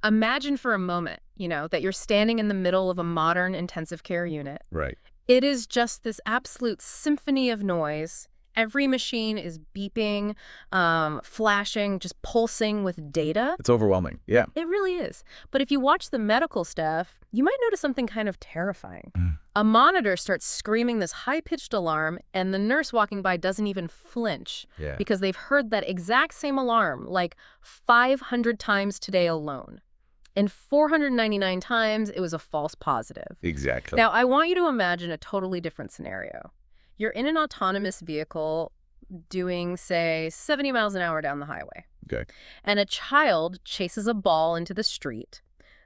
Imagine for a moment, that you're standing in the middle of a modern intensive care unit. Right. It is just this absolute symphony of noise. Every machine is beeping, flashing, just pulsing with data. It's overwhelming. Yeah. It really is. But if you watch the medical stuff, you might notice something kind of terrifying. Mm. A monitor starts screaming this high-pitched alarm, and the nurse walking by doesn't even flinch Yeah. because they've heard that exact same alarm like 500 times today alone. And 499 times, it was a false positive. Exactly. Now, I want you to imagine a totally different scenario. You're in an autonomous vehicle doing, say, 70 miles an hour down the highway. Okay. And a child chases a ball into the street.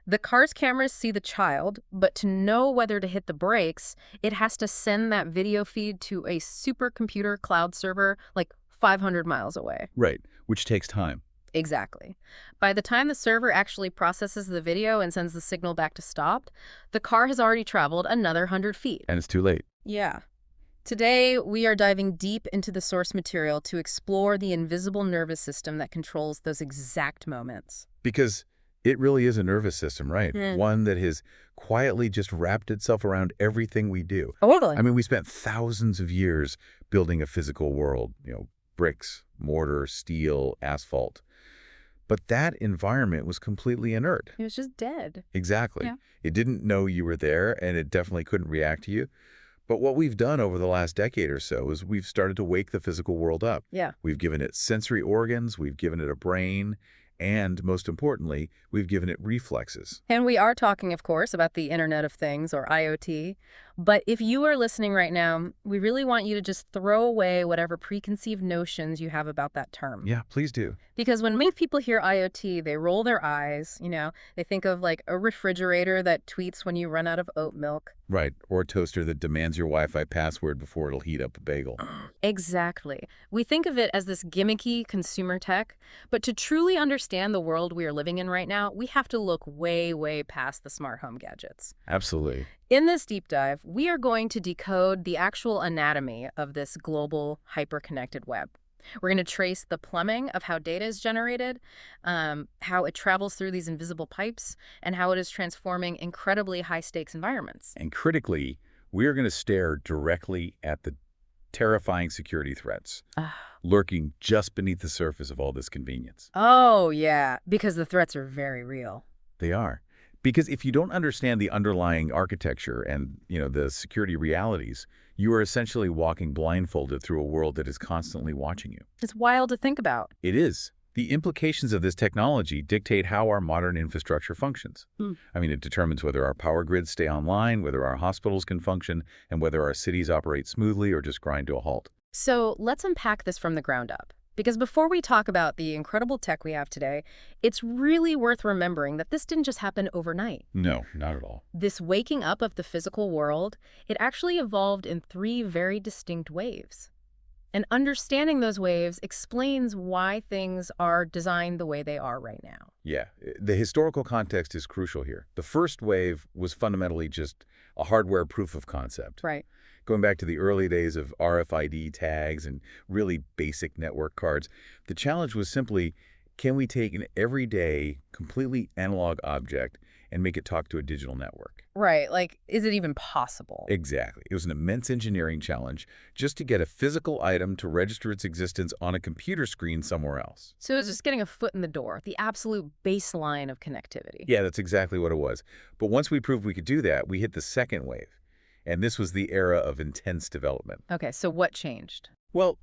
The car's cameras see the child, but to know whether to hit the brakes, it has to send that video feed to a supercomputer cloud server like 500 miles away. Right. Which takes time. Exactly. By the time the server actually processes the video and sends the signal back to stop, the car has already traveled another 100 feet. And it's too late. Yeah. Today, we are diving deep into the source material to explore the invisible nervous system that controls those exact moments. Because it really is a nervous system, right? One that has quietly just wrapped itself around everything we do. Totally. I mean, we spent thousands of years building a physical world, bricks, mortar, steel, asphalt. But that environment was completely inert. It was just dead. Exactly. Yeah. It didn't know you were there, and it definitely couldn't react to you. But what we've done over the last decade or so is we've started to wake the physical world up. Yeah. We've given it sensory organs, we've given it a brain, and most importantly, we've given it reflexes. And we are talking, of course, about the Internet of Things, or IoT. But if you are listening right now, we really want you to just throw away whatever preconceived notions you have about that term. Yeah, please do. Because when many people hear IoT, they roll their eyes, they think of like a refrigerator that tweets when you run out of oat milk. Right, or a toaster that demands your Wi-Fi password before it'll heat up a bagel. Exactly. We think of it as this gimmicky consumer tech, but to truly understand the world we are living in right now, we have to look way, way past the smart home gadgets. Absolutely. In this deep dive, we are going to decode the actual anatomy of this global hyper-connected web. We're going to trace the plumbing of how data is generated, how it travels through these invisible pipes, and how it is transforming incredibly high-stakes environments. And critically, we are going to stare directly at the terrifying security threats lurking just beneath the surface of all this convenience. Oh, yeah, because the threats are very real. They are. Because if you don't understand the underlying architecture and, the security realities, you are essentially walking blindfolded through a world that is constantly watching you. It's wild to think about. It is. The implications of this technology dictate how our modern infrastructure functions. I mean, it determines whether our power grids stay online, whether our hospitals can function, and whether our cities operate smoothly or just grind to a halt. So let's unpack this from the ground up. Because before we talk about the incredible tech we have today, it's really worth remembering that this didn't just happen overnight. No, not at all. This waking up of the physical world, it actually evolved in 3 very distinct waves. And understanding those waves explains why things are designed the way they are right now. Yeah, the historical context is crucial here. The first wave was fundamentally just a hardware proof of concept. Right. Going back to the early days of RFID tags and really basic network cards, the challenge was simply, can we take an everyday, completely analog object and make it talk to a digital network? Right. Like, is it even possible? Exactly. It was an immense engineering challenge just to get a physical item to register its existence on a computer screen somewhere else. So it was just getting a foot in the door, the absolute baseline of connectivity. Yeah, that's exactly what it was. But once we proved we could do that, we hit the second wave. And this was the era of intense development. Okay, so what changed? Well,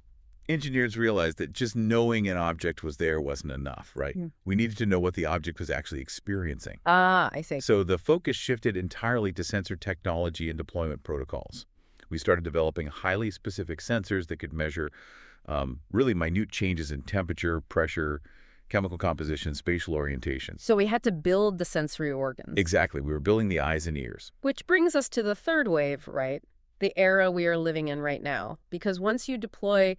engineers realized that just knowing an object was there wasn't enough, right? We needed to know what the object was actually experiencing. Ah, I see. So the focus shifted entirely to sensor technology and deployment protocols. We started developing highly specific sensors that could measure really minute changes in temperature, pressure, chemical composition, spatial orientation. So we had to build the sensory organs. Exactly. We were building the eyes and ears. Which brings us to the third wave, right? The era we are living in right now. Because once you deploy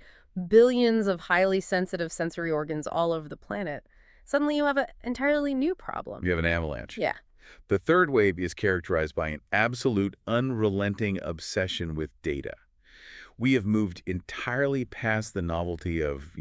billions of highly sensitive sensory organs all over the planet, suddenly you have an entirely new problem. You have an avalanche. Yeah. The third wave is characterized by an absolute unrelenting obsession with data. We have moved entirely past the novelty of,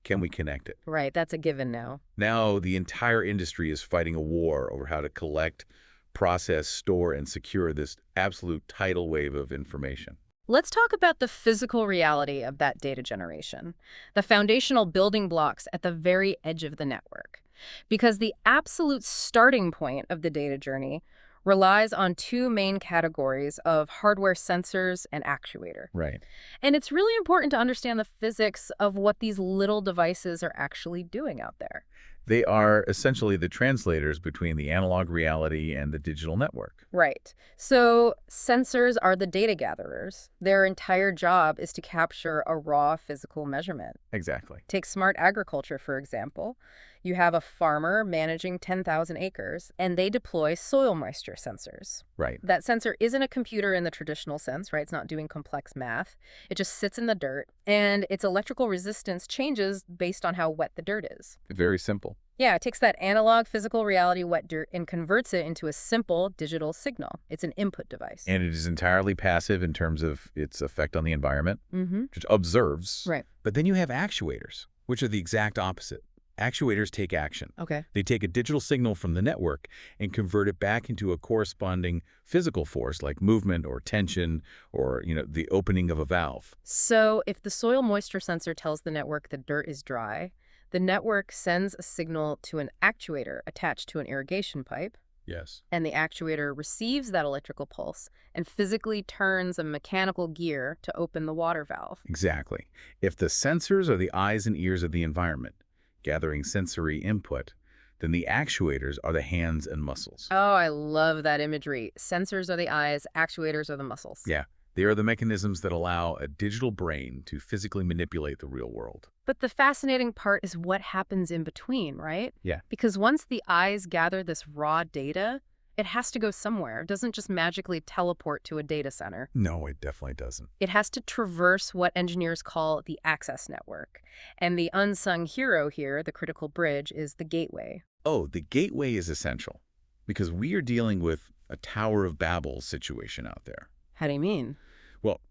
can we connect it? Right, that's a given now. Now the entire industry is fighting a war over how to collect, process, store, and secure this absolute tidal wave of information. Let's talk about the physical reality of that data generation, the foundational building blocks at the very edge of the network. Because the absolute starting point of the data journey relies on two main categories of hardware sensors and actuator. Right. And it's really important to understand the physics of what these little devices are actually doing out there. They are essentially the translators between the analog reality and the digital network. Right. So sensors are the data gatherers. Their entire job is to capture a raw physical measurement. Exactly. Take smart agriculture, for example. You have a farmer managing 10,000 acres, and they deploy soil moisture sensors. Right. That sensor isn't a computer in the traditional sense, right? It's not doing complex math. It just sits in the dirt, and its electrical resistance changes based on how wet the dirt is. Very simple. Yeah, it takes that analog physical reality wet dirt and converts it into a simple digital signal. It's an input device. And it is entirely passive in terms of its effect on the environment, Mm-hmm. which observes. Right. But then you have actuators, which are the exact opposite. Actuators take action. Okay. They take a digital signal from the network and convert it back into a corresponding physical force like movement or tension or, the opening of a valve. So if the soil moisture sensor tells the network the dirt is dry, the network sends a signal to an actuator attached to an irrigation pipe, Yes. and the actuator receives that electrical pulse and physically turns a mechanical gear to open the water valve. Exactly. If the sensors are the eyes and ears of the environment, gathering sensory input, then the actuators are the hands and muscles. Oh, I love that imagery. Sensors are the eyes, actuators are the muscles. Yeah, they are the mechanisms that allow a digital brain to physically manipulate the real world. But the fascinating part is what happens in between, right? Yeah. Because once the eyes gather this raw data, it has to go somewhere. It doesn't just magically teleport to a data center. No, it definitely doesn't. It has to traverse what engineers call the access network. And the unsung hero here, the critical bridge, is the gateway. Oh, the gateway is essential because we are dealing with a Tower of Babel situation out there. How do you mean? Well,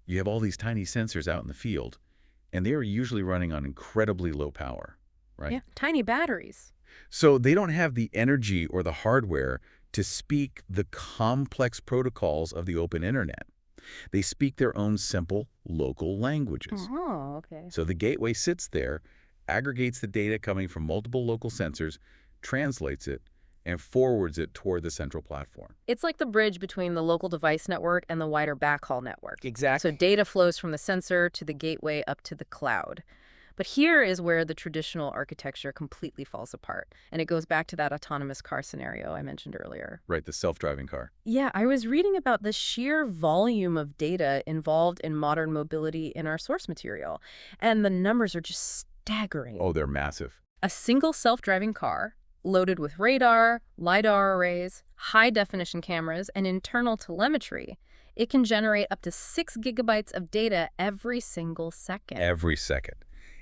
you have all these tiny sensors out in the field, and they are usually running on incredibly low power, right? Yeah, tiny batteries. So they don't have the energy or the hardware to speak the complex protocols of the open internet. They speak their own simple local languages. Oh, okay. So the gateway sits there, aggregates the data coming from multiple local sensors, translates it, and forwards it toward the central platform. It's like the bridge between the local device network and the wider backhaul network. Exactly. So data flows from the sensor to the gateway up to the cloud. But here is where the traditional architecture completely falls apart. And it goes back to that autonomous car scenario I mentioned earlier. Right, the self-driving car. Yeah, I was reading about the sheer volume of data involved in modern mobility in our source material. And the numbers are just staggering. Oh, they're massive. A single self-driving car, loaded with radar, LiDAR arrays, high-definition cameras, and internal telemetry, it can generate up to 6 gigabytes of data every single second. Every second.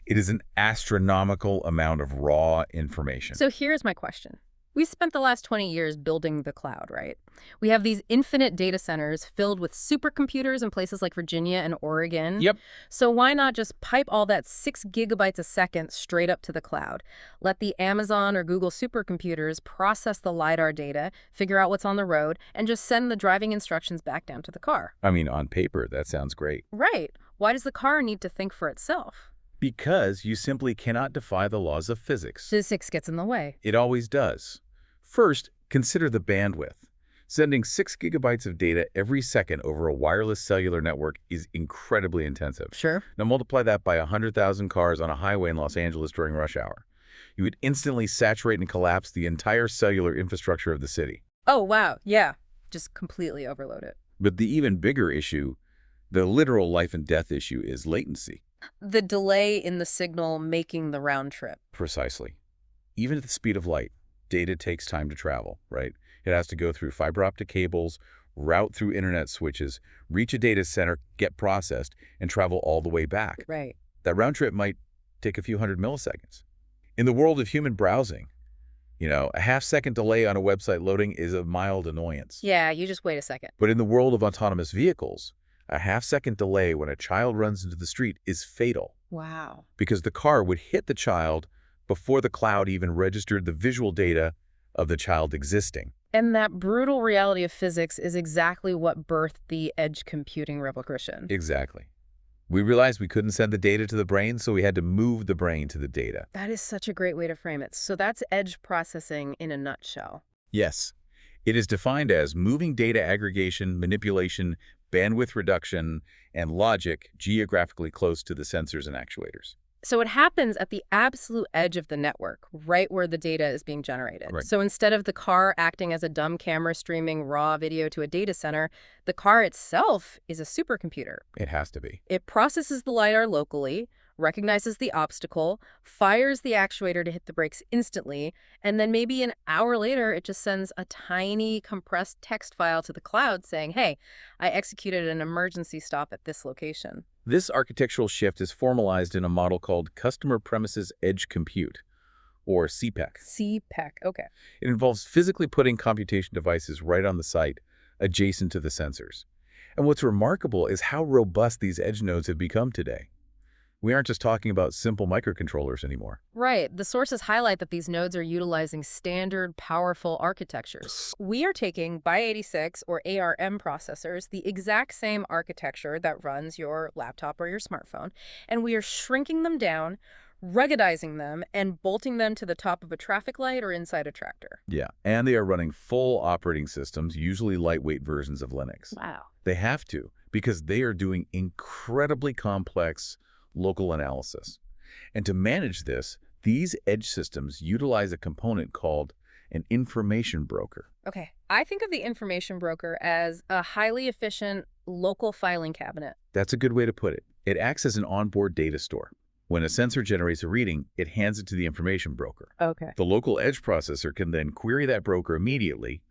It is an astronomical amount of raw information. So here's my question. We spent the last 20 years building the cloud, right? We have these infinite data centers filled with supercomputers in places like Virginia and Oregon. Yep. So why not just pipe all that 6 gigabytes a second straight up to the cloud? Let the Amazon or Google supercomputers process the LiDAR data, figure out what's on the road, and just send the driving instructions back down to the car. I mean, on paper, that sounds great. Right. Why does the car need to think for itself? Because you simply cannot defy the laws of physics. Physics gets in the way. It always does. First, consider the bandwidth. Sending 6 gigabytes of data every second over a wireless cellular network is incredibly intensive. Sure. Now multiply that by 100,000 cars on a highway in Los Angeles during rush hour. You would instantly saturate and collapse the entire cellular infrastructure of the city. Oh, wow. Yeah. Just completely overload it. But the even bigger issue, the literal life and death issue, is latency. The delay in the signal making the round trip. Precisely. Even at the speed of light, data takes time to travel, right? It has to go through fiber optic cables, route through internet switches, reach a data center, get processed, and travel all the way back. Right. That round trip might take a few hundred milliseconds. In the world of human browsing, a half-second delay on a website loading is a mild annoyance. Yeah, you just wait a second. But in the world of autonomous vehicles, A half-second delay when a child runs into the street is fatal Wow. because the car would hit the child before the cloud even registered the visual data of the child existing. And that brutal reality of physics is exactly what birthed the edge computing revolution. Exactly. We realized we couldn't send the data to the brain, so we had to move the brain to the data. That is such a great way to frame it. So that's edge processing in a nutshell. Yes. It is defined as moving data aggregation, manipulation, bandwidth reduction, and logic geographically close to the sensors and actuators. So it happens at the absolute edge of the network, right where the data is being generated. Right. So instead of the car acting as a dumb camera streaming raw video to a data center, the car itself is a supercomputer. It has to be. It processes the LiDAR locally, recognizes the obstacle, fires the actuator to hit the brakes instantly, and then maybe an hour later, it just sends a tiny compressed text file to the cloud saying, hey, I executed an emergency stop at this location. This architectural shift is formalized in a model called Customer Premises Edge Compute, or CPEC. CPEC, okay. It involves physically putting computation devices right on the site, adjacent to the sensors. And what's remarkable is how robust these edge nodes have become today. We aren't just talking about simple microcontrollers anymore. Right. The sources highlight that these nodes are utilizing standard, powerful architectures. We are taking x86 or ARM processors, the exact same architecture that runs your laptop or your smartphone, and we are shrinking them down, ruggedizing them, and bolting them to the top of a traffic light or inside a tractor. Yeah, and they are running full operating systems, usually lightweight versions of Linux. Wow. They have to, because they are doing incredibly complex local analysis. And to manage this, these edge systems utilize a component called an information broker. Okay. I think of the information broker as a highly efficient local filing cabinet. That's a good way to put it. It acts as an onboard data store. When a sensor generates a reading, it hands it to the information broker. Okay. The local edge processor can then query that broker immediately,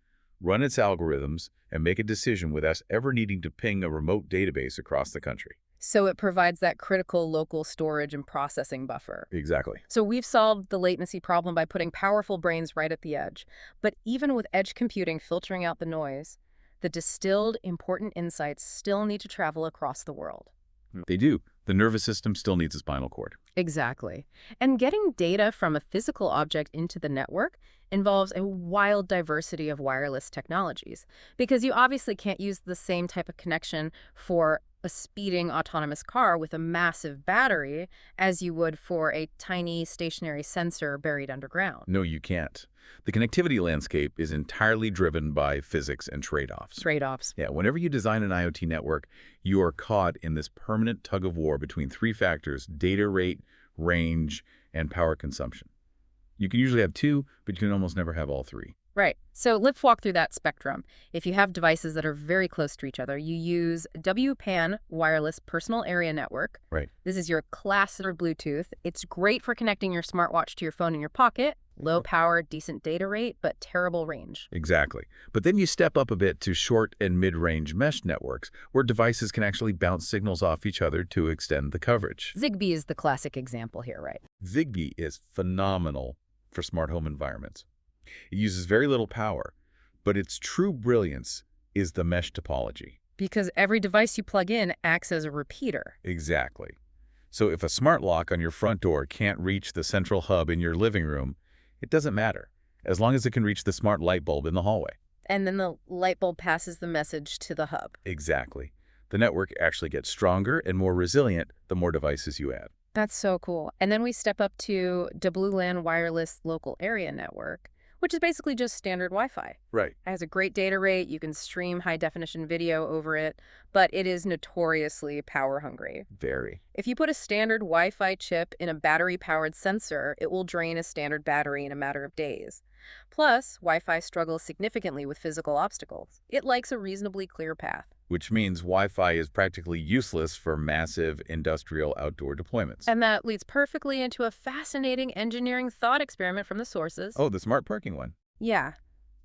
run its algorithms, and make a decision without us ever needing to ping a remote database across the country. So it provides that critical local storage and processing buffer. Exactly. So we've solved the latency problem by putting powerful brains right at the edge. But even with edge computing filtering out the noise, the distilled, important insights still need to travel across the world. They do. The nervous system still needs a spinal cord. Exactly. And getting data from a physical object into the network involves a wild diversity of wireless technologies, because you obviously can't use the same type of connection for a speeding autonomous car with a massive battery as you would for a tiny stationary sensor buried underground. No, you can't. The connectivity landscape is entirely driven by physics and trade-offs. Trade-offs. Yeah, whenever you design an IoT network, you are caught in this permanent tug-of-war between three factors: data rate, range, and power consumption. You can usually have two, but you can almost never have all three. Right. So let's walk through that spectrum. If you have devices that are very close to each other, you use WPAN, Wireless Personal Area Network. Right. This is your classic Bluetooth. It's great for connecting your smartwatch to your phone in your pocket. Low power, decent data rate, but terrible range. Exactly. But then you step up a bit to short and mid-range mesh networks, where devices can actually bounce signals off each other to extend the coverage. Zigbee is the classic example here, right? Zigbee is phenomenal for smart home environments. It uses very little power, but its true brilliance is the mesh topology. Because every device you plug in acts as a repeater. Exactly. So if a smart lock on your front door can't reach the central hub in your living room, it doesn't matter, as long as it can reach the smart light bulb in the hallway. And then the light bulb passes the message to the hub. Exactly. The network actually gets stronger and more resilient the more devices you add. That's so cool. And then we step up to WLAN Wireless Local Area Network, which is basically just standard Wi-Fi. Right. It has a great data rate. You can stream high-definition video over it, but it is notoriously power-hungry. Very. If you put a standard Wi-Fi chip in a battery-powered sensor, it will drain a standard battery in a matter of days. Plus, Wi-Fi struggles significantly with physical obstacles. It likes a reasonably clear path. Which means Wi-Fi is practically useless for massive industrial outdoor deployments. And that leads perfectly into a fascinating engineering thought experiment from the sources. Oh, the smart parking one. Yeah.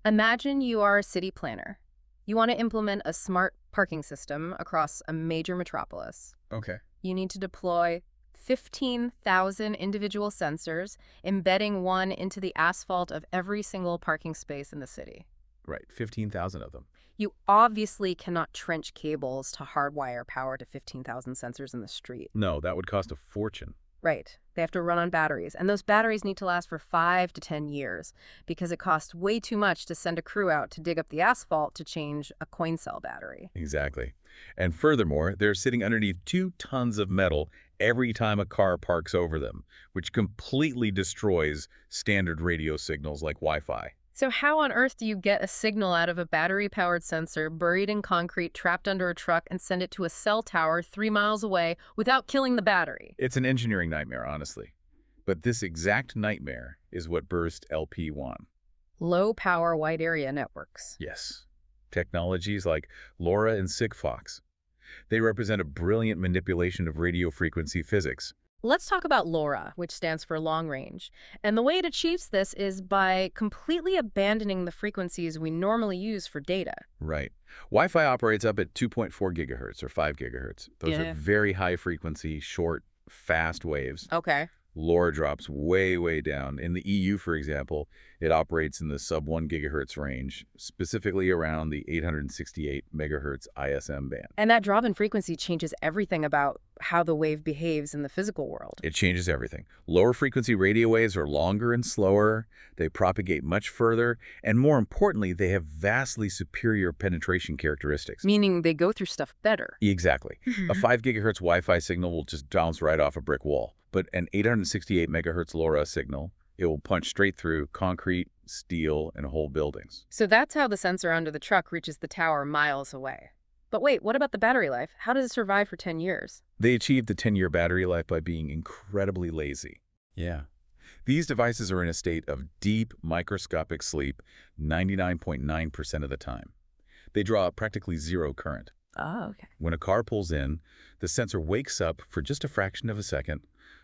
Imagine you are a city planner. You want to implement a smart parking system across a major metropolis. Okay. You need to deploy 15,000 individual sensors, embedding one into the asphalt of every single parking space in the city. Right, 15,000 of them. You obviously cannot trench cables to hardwire power to 15,000 sensors in the street. No, that would cost a fortune. Right. They have to run on batteries, and those batteries need to last for 5 to 10 years because it costs way too much to send a crew out to dig up the asphalt to change a coin cell battery. Exactly. And furthermore, they're sitting underneath 2 tons of metal every time a car parks over them, which completely destroys standard radio signals like Wi-Fi. So how on earth do you get a signal out of a battery-powered sensor buried in concrete, trapped under a truck, and send it to a cell tower 3 miles away without killing the battery? It's an engineering nightmare, honestly. But this exact nightmare is what burst LP1. Low-power wide-area networks. Yes. Technologies like LoRa and Sigfox. They represent a brilliant manipulation of radio frequency physics. Let's talk about LoRa, which stands for long range. And the way it achieves this is by completely abandoning the frequencies we normally use for data. Right. Wi-Fi operates up at 2.4 gigahertz or 5 gigahertz. Those are very high frequency, short, fast waves. Okay. LoRa drops way, way down. In the EU, for example, it operates in the sub-1 gigahertz range, specifically around the 868 megahertz ISM band. And that drop in frequency changes everything about how the wave behaves in the physical world. It changes everything. Lower frequency radio waves are longer and slower, they propagate much further, and more importantly, they have vastly superior penetration characteristics. Meaning they go through stuff better. Exactly. A 5 gigahertz Wi-Fi signal will just bounce right off a brick wall. But an 868 megahertz LoRa signal, it will punch straight through concrete, steel, and whole buildings. So that's how the sensor under the truck reaches the tower miles away. But wait, what about the battery life? How does it survive for 10 years? They achieved the 10-year battery life by being incredibly lazy. Yeah. These devices are in a state of deep microscopic sleep 99.9% of the time. They draw practically zero current. Oh, okay. When a car pulls in, the sensor wakes up for just a fraction of a second,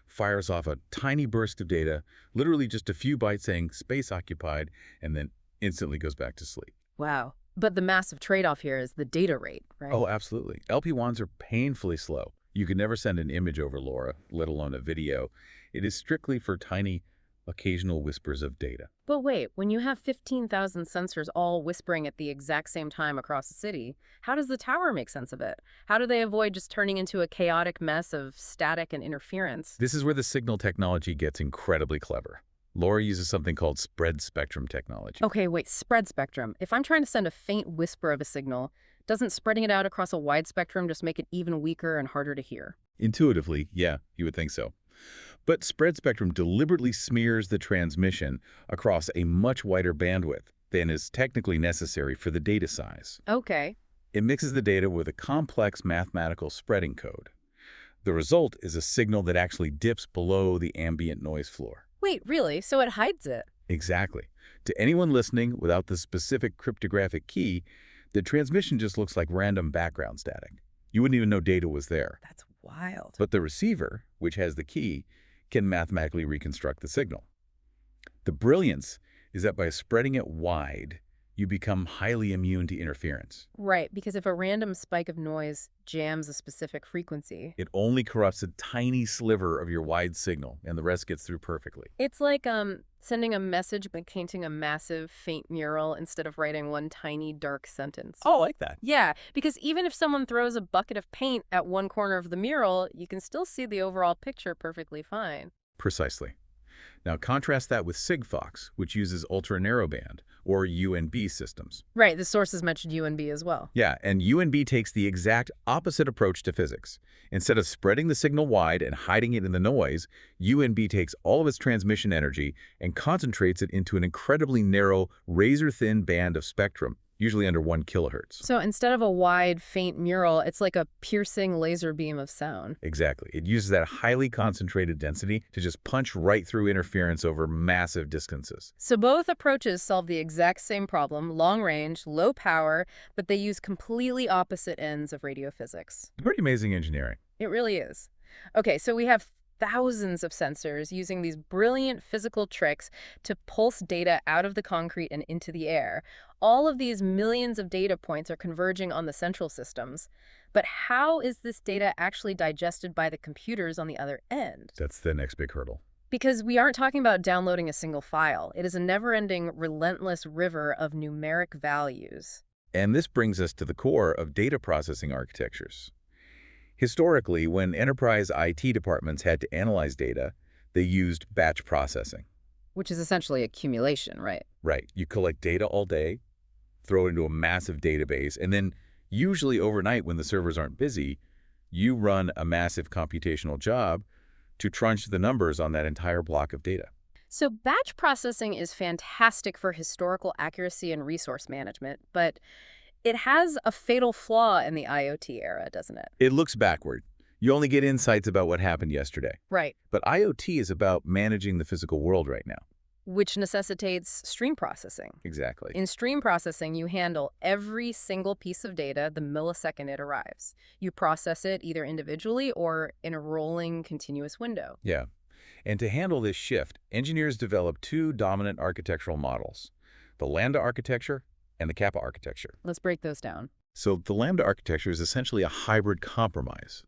fires off a tiny burst of data, literally just a few bytes saying space occupied, and then instantly goes back to sleep. Wow. But the massive trade-off here is the data rate, right? Oh, absolutely. LP1s are painfully slow. You can never send an image over LoRa, let alone a video. It is strictly for tiny, occasional whispers of data. But wait, when you have 15,000 sensors all whispering at the exact same time across the city, how does the tower make sense of it? How do they avoid just turning into a chaotic mess of static and interference? This is where the signal technology gets incredibly clever. LoRa uses something called spread spectrum technology. Okay, wait, spread spectrum. If I'm trying to send a faint whisper of a signal, doesn't spreading it out across a wide spectrum just make it even weaker and harder to hear? Intuitively, yeah, you would think so. But spread spectrum deliberately smears the transmission across a much wider bandwidth than is technically necessary for the data size. Okay. It mixes the data with a complex mathematical spreading code. The result is a signal that actually dips below the ambient noise floor. Wait, really? So it hides it? Exactly. To anyone listening without the specific cryptographic key, the transmission just looks like random background static. You wouldn't even know data was there. That's wild. But the receiver, which has the key, can mathematically reconstruct the signal. The brilliance is that by spreading it wide, you become highly immune to interference. Right, because if a random spike of noise jams a specific frequency, It only corrupts a tiny sliver of your wide signal, and the rest gets through perfectly. it's like sending a message but painting a massive faint mural instead of writing one tiny dark sentence. Oh, I like that. Yeah, because even if someone throws a bucket of paint at one corner of the mural, you can still see the overall picture perfectly fine. Precisely. Now contrast that with Sigfox, which uses ultra-narrowband, or UNB systems. Right, the sources mentioned UNB as well. Yeah, and UNB takes the exact opposite approach to physics. Instead of spreading the signal wide and hiding it in the noise, UNB takes all of its transmission energy and concentrates it into an incredibly narrow, razor-thin band of spectrum, usually under 1 kilohertz. So instead of a wide, faint mural, it's like a piercing laser beam of sound. Exactly. It uses that highly concentrated density to just punch right through interference over massive distances. So both approaches solve the exact same problem, long range, low power, but they use completely opposite ends of radio physics. Pretty amazing engineering. It really is. Okay, so we have thousands of sensors using these brilliant physical tricks to pulse data out of the concrete and into the air. All of these millions of data points are converging on the central systems. But how is this data actually digested by the computers on the other end? That's the next big hurdle. Because we aren't talking about downloading a single file. It is a never-ending, relentless river of numeric values. And this brings us to the core of data processing architectures. Historically, when enterprise IT departments had to analyze data, they used batch processing. Which is essentially accumulation, right? Right. You collect data all day, throw it into a massive database, and then usually overnight when the servers aren't busy, you run a massive computational job to crunch the numbers on that entire block of data. So batch processing is fantastic for historical accuracy and resource management, but it has a fatal flaw in the IoT era, doesn't it? It looks backward. You only get insights about what happened yesterday. Right. But IoT is about managing the physical world right now. Which necessitates stream processing. Exactly. In stream processing, you handle every single piece of data the millisecond it arrives. You process it either individually or in a rolling, continuous window. Yeah. And to handle this shift, engineers developed two dominant architectural models, the Lambda architecture and the Kappa architecture. Let's break those down. So the Lambda architecture is essentially a hybrid compromise.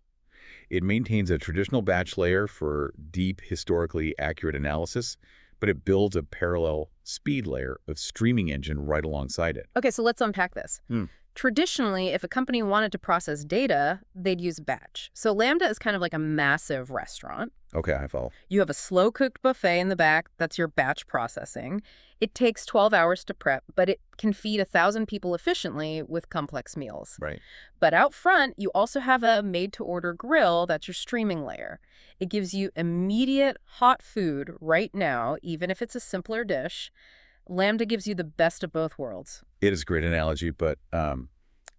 It maintains a traditional batch layer for deep, historically accurate analysis, but it builds a parallel speed layer of streaming engine right alongside it. Okay, so let's unpack this. Hmm. Traditionally, if a company wanted to process data, they'd use batch. So Lambda is kind of like a massive restaurant. Okay, I follow. You have a slow-cooked buffet in the back. That's your batch processing. It takes 12 hours to prep, but it can feed 1,000 people efficiently with complex meals. Right. But out front, you also have a made-to-order grill. That's your streaming layer. It gives you immediate hot food right now, even if it's a simpler dish. Lambda gives you the best of both worlds. It is a great analogy, but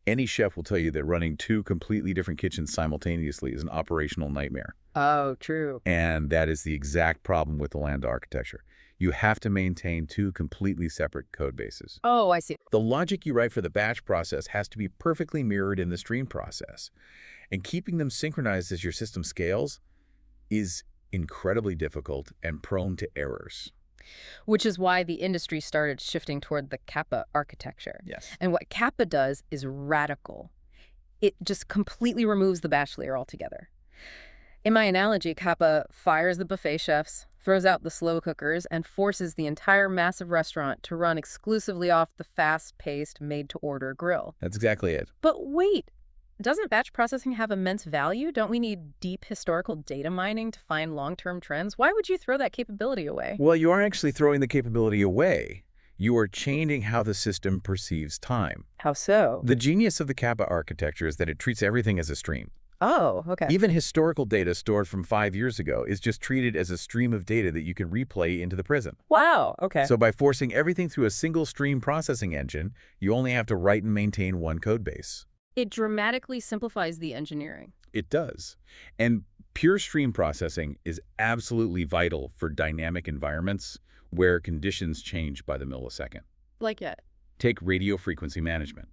any chef will tell you that running two completely different kitchens simultaneously is an operational nightmare. Oh, true. And that is the exact problem with the Lambda architecture. You have to maintain two completely separate code bases. Oh, I see. The logic you write for the batch process has to be perfectly mirrored in the stream process. And keeping them synchronized as your system scales is incredibly difficult and prone to errors. Which is why the industry started shifting toward the Kappa architecture. Yes. And what Kappa does is radical. It just completely removes the batch layer altogether. In my analogy, Kappa fires the buffet chefs, throws out the slow cookers, and forces the entire massive restaurant to run exclusively off the fast-paced, made-to-order grill. That's exactly it. But wait, doesn't batch processing have immense value? Don't we need deep historical data mining to find long-term trends? Why would you throw that capability away? Well, you aren't actually throwing the capability away. You are changing how the system perceives time. How so? The genius of the Kappa architecture is that it treats everything as a stream. Oh, okay. Even historical data stored from 5 years ago is just treated as a stream of data that you can replay into the present. Wow, okay. So by forcing everything through a single stream processing engine, you only have to write and maintain one code base. It dramatically simplifies the engineering. It does. And pure stream processing is absolutely vital for dynamic environments where conditions change by the millisecond. Like it. Take radio frequency management.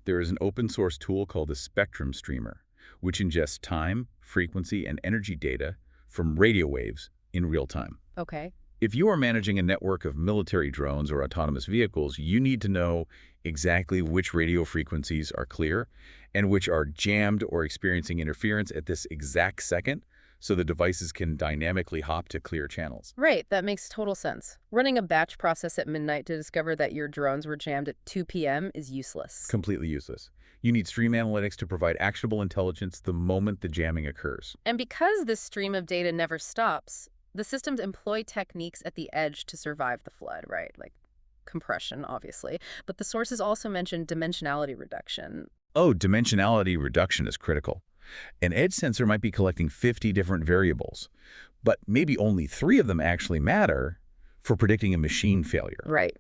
There is an open source tool called the Spectrum Streamer, which ingests time, frequency, and energy data from radio waves in real time. Okay. If you are managing a network of military drones or autonomous vehicles, you need to know exactly which radio frequencies are clear and which are jammed or experiencing interference at this exact second, so the devices can dynamically hop to clear channels. Right, that makes total sense. Running a batch process at midnight to discover that your drones were jammed at 2 p.m. is useless. Completely useless. You need stream analytics to provide actionable intelligence the moment the jamming occurs. And because this stream of data never stops, the systems employ techniques at the edge to survive the flood, right? Like compression, obviously. But the sources also mentioned dimensionality reduction. Oh, dimensionality reduction is critical. An edge sensor might be collecting 50 different variables, but maybe only 3 of them actually matter for predicting a machine failure. Right.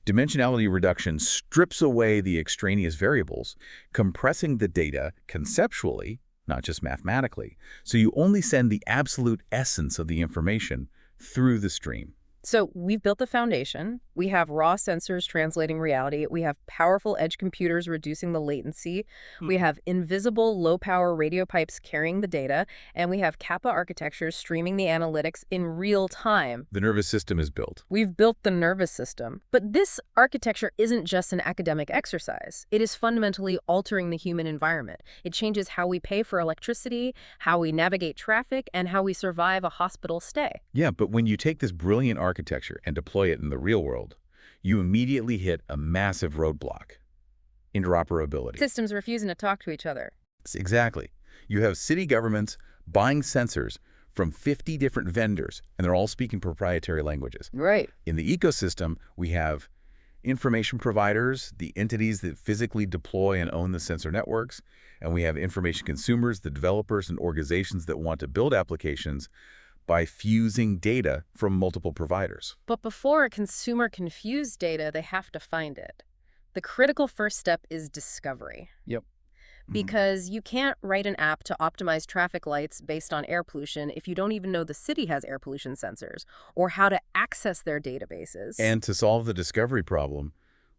Dimensionality reduction strips away the extraneous variables, compressing the data conceptually, not just mathematically, so you only send the absolute essence of the information through the stream. So we've built the foundation. We have raw sensors translating reality. We have powerful edge computers reducing the latency. We Hmm. have invisible low-power radio pipes carrying the data. And we have Kappa architectures streaming the analytics in real time. The nervous system is built. We've built the nervous system. But this architecture isn't just an academic exercise. It is fundamentally altering the human environment. It changes how we pay for electricity, how we navigate traffic, and how we survive a hospital stay. Yeah, but when you take this brilliant architecture and deploy it in the real world, you immediately hit a massive roadblock: interoperability. Systems refusing to talk to each other. Exactly. You have city governments buying sensors from 50 different vendors, and they're all speaking proprietary languages. Right. In the ecosystem, we have information providers, the entities that physically deploy and own the sensor networks, and we have information consumers, the developers and organizations that want to build applications by fusing data from multiple providers. But before a consumer can fuse data, they have to find it. The critical first step is discovery. Yep. Because you can't write an app to optimize traffic lights based on air pollution if you don't even know the city has air pollution sensors or how to access their databases. And to solve the discovery problem,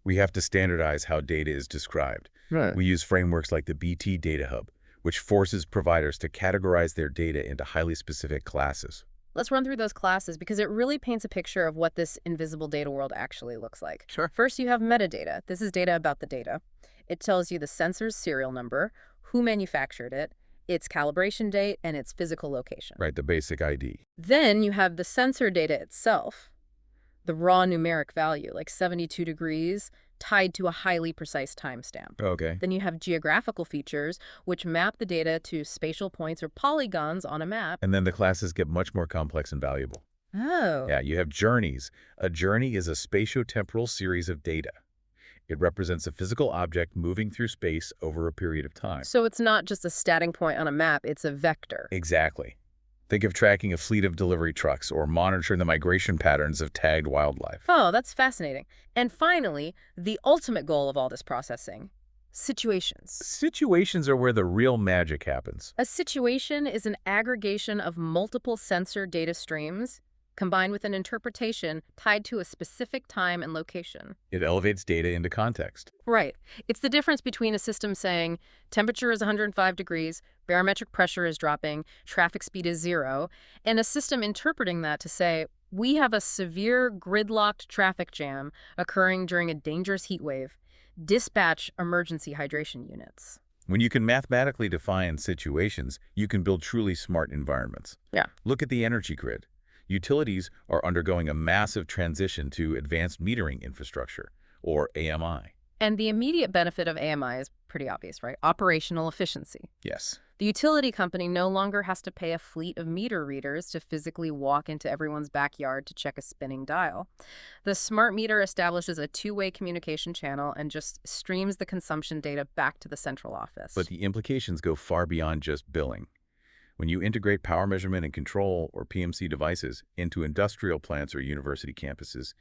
we have to standardize how data is described. Right. We use frameworks like the BT Data Hub, which forces providers to categorize their data into highly specific classes. Let's run through those classes because it really paints a picture of what this invisible data world actually looks like. Sure. First, you have metadata. This is data about the data. It tells you the sensor's serial number, who manufactured it, its calibration date, and its physical location. Right, the basic ID. Then you have the sensor data itself, the raw numeric value, like 72 degrees, tied to a highly precise timestamp. Okay. Then you have geographical features, which map the data to spatial points or polygons on a map. And then the classes get much more complex and valuable. Oh. Yeah, you have journeys. A journey is a spatiotemporal series of data. It represents a physical object moving through space over a period of time. So it's not just a starting point on a map, it's a vector. Exactly. Think of tracking a fleet of delivery trucks or monitoring the migration patterns of tagged wildlife. Oh, that's fascinating. And finally, the ultimate goal of all this processing: situations. Situations are where the real magic happens. A situation is an aggregation of multiple sensor data streams combined with an interpretation tied to a specific time and location. It elevates data into context. Right. It's the difference between a system saying temperature is 105 degrees, barometric pressure is dropping, traffic speed is 0, and a system interpreting that to say, we have a severe gridlocked traffic jam occurring during a dangerous heat wave. Dispatch emergency hydration units. When you can mathematically define situations, you can build truly smart environments. Yeah. Look at the energy grid. Utilities are undergoing a massive transition to advanced metering infrastructure, or AMI. And the immediate benefit of AMI is pretty obvious, right? Operational efficiency. Yes. The utility company no longer has to pay a fleet of meter readers to physically walk into everyone's backyard to check a spinning dial. The smart meter establishes a two-way communication channel and just streams the consumption data back to the central office. But the implications go far beyond just billing. When you integrate power measurement and control, or PMC devices, into industrial plants or university campuses,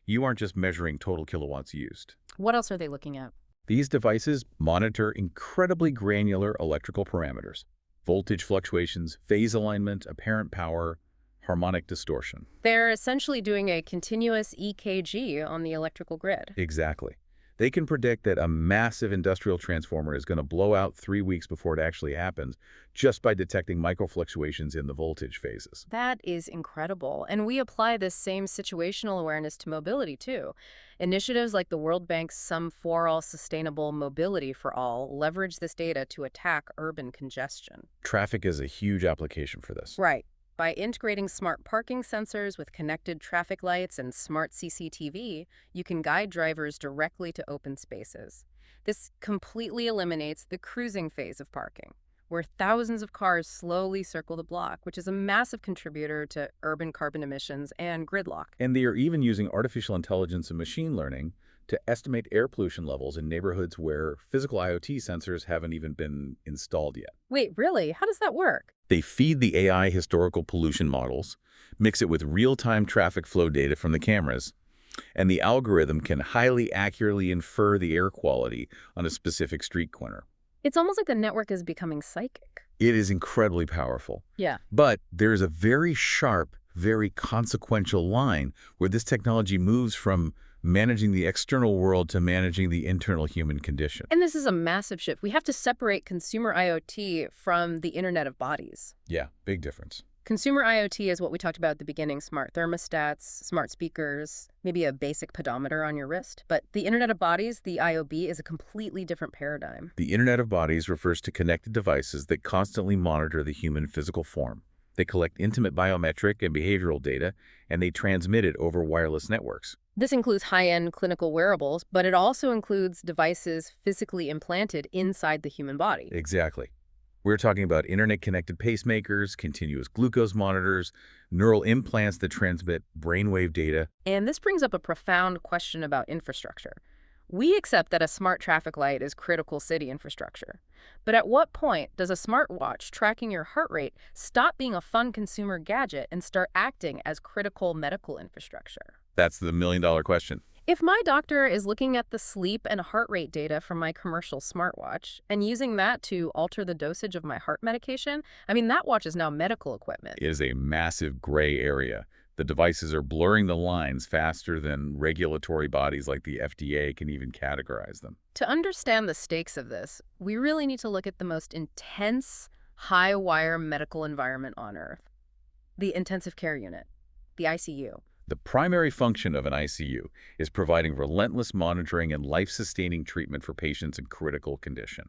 you aren't just measuring total kilowatts used. What else are they looking at? These devices monitor incredibly granular electrical parameters: voltage fluctuations, phase alignment, apparent power, harmonic distortion. They're essentially doing a continuous EKG on the electrical grid. Exactly. They can predict that a massive industrial transformer is going to blow out 3 weeks before it actually happens, just by detecting microfluctuations in the voltage phases. That is incredible. And we apply this same situational awareness to mobility, too. Initiatives like the World Bank's Sum for All Sustainable Mobility for All leverage this data to attack urban congestion. Traffic is a huge application for this. Right. By integrating smart parking sensors with connected traffic lights and smart CCTV, you can guide drivers directly to open spaces. This completely eliminates the cruising phase of parking, where thousands of cars slowly circle the block, which is a massive contributor to urban carbon emissions and gridlock. And they are even using artificial intelligence and machine learning to estimate air pollution levels in neighborhoods where physical IoT sensors haven't even been installed yet. Wait, really? How does that work? They feed the AI historical pollution models, mix it with real-time traffic flow data from the cameras, and the algorithm can highly accurately infer the air quality on a specific street corner. It's almost like the network is becoming psychic. It is incredibly powerful. Yeah. But there's a very sharp, very consequential line where this technology moves from managing the external world to managing the internal human condition. And this is a massive shift. We have to separate consumer IoT from the Internet of Bodies. Yeah, big difference. Consumer IoT is what we talked about at the beginning, smart thermostats, smart speakers, maybe a basic pedometer on your wrist. But the Internet of Bodies, the IoB, is a completely different paradigm. The Internet of Bodies refers to connected devices that constantly monitor the human physical form. They collect intimate biometric and behavioral data, and they transmit it over wireless networks. This includes high-end clinical wearables, but it also includes devices physically implanted inside the human body. Exactly. We're talking about internet-connected pacemakers, continuous glucose monitors, neural implants that transmit brainwave data. And this brings up a profound question about infrastructure. We accept that a smart traffic light is critical city infrastructure. But at what point does a smartwatch tracking your heart rate stop being a fun consumer gadget and start acting as critical medical infrastructure? That's the million-dollar question. If my doctor is looking at the sleep and heart rate data from my commercial smartwatch and using that to alter the dosage of my heart medication, that watch is now medical equipment. It is a massive gray area. The devices are blurring the lines faster than regulatory bodies like the FDA can even categorize them. To understand the stakes of this, we really need to look at the most intense, high-wire medical environment on Earth, the intensive care unit, the ICU. The primary function of an ICU is providing relentless monitoring and life-sustaining treatment for patients in critical condition.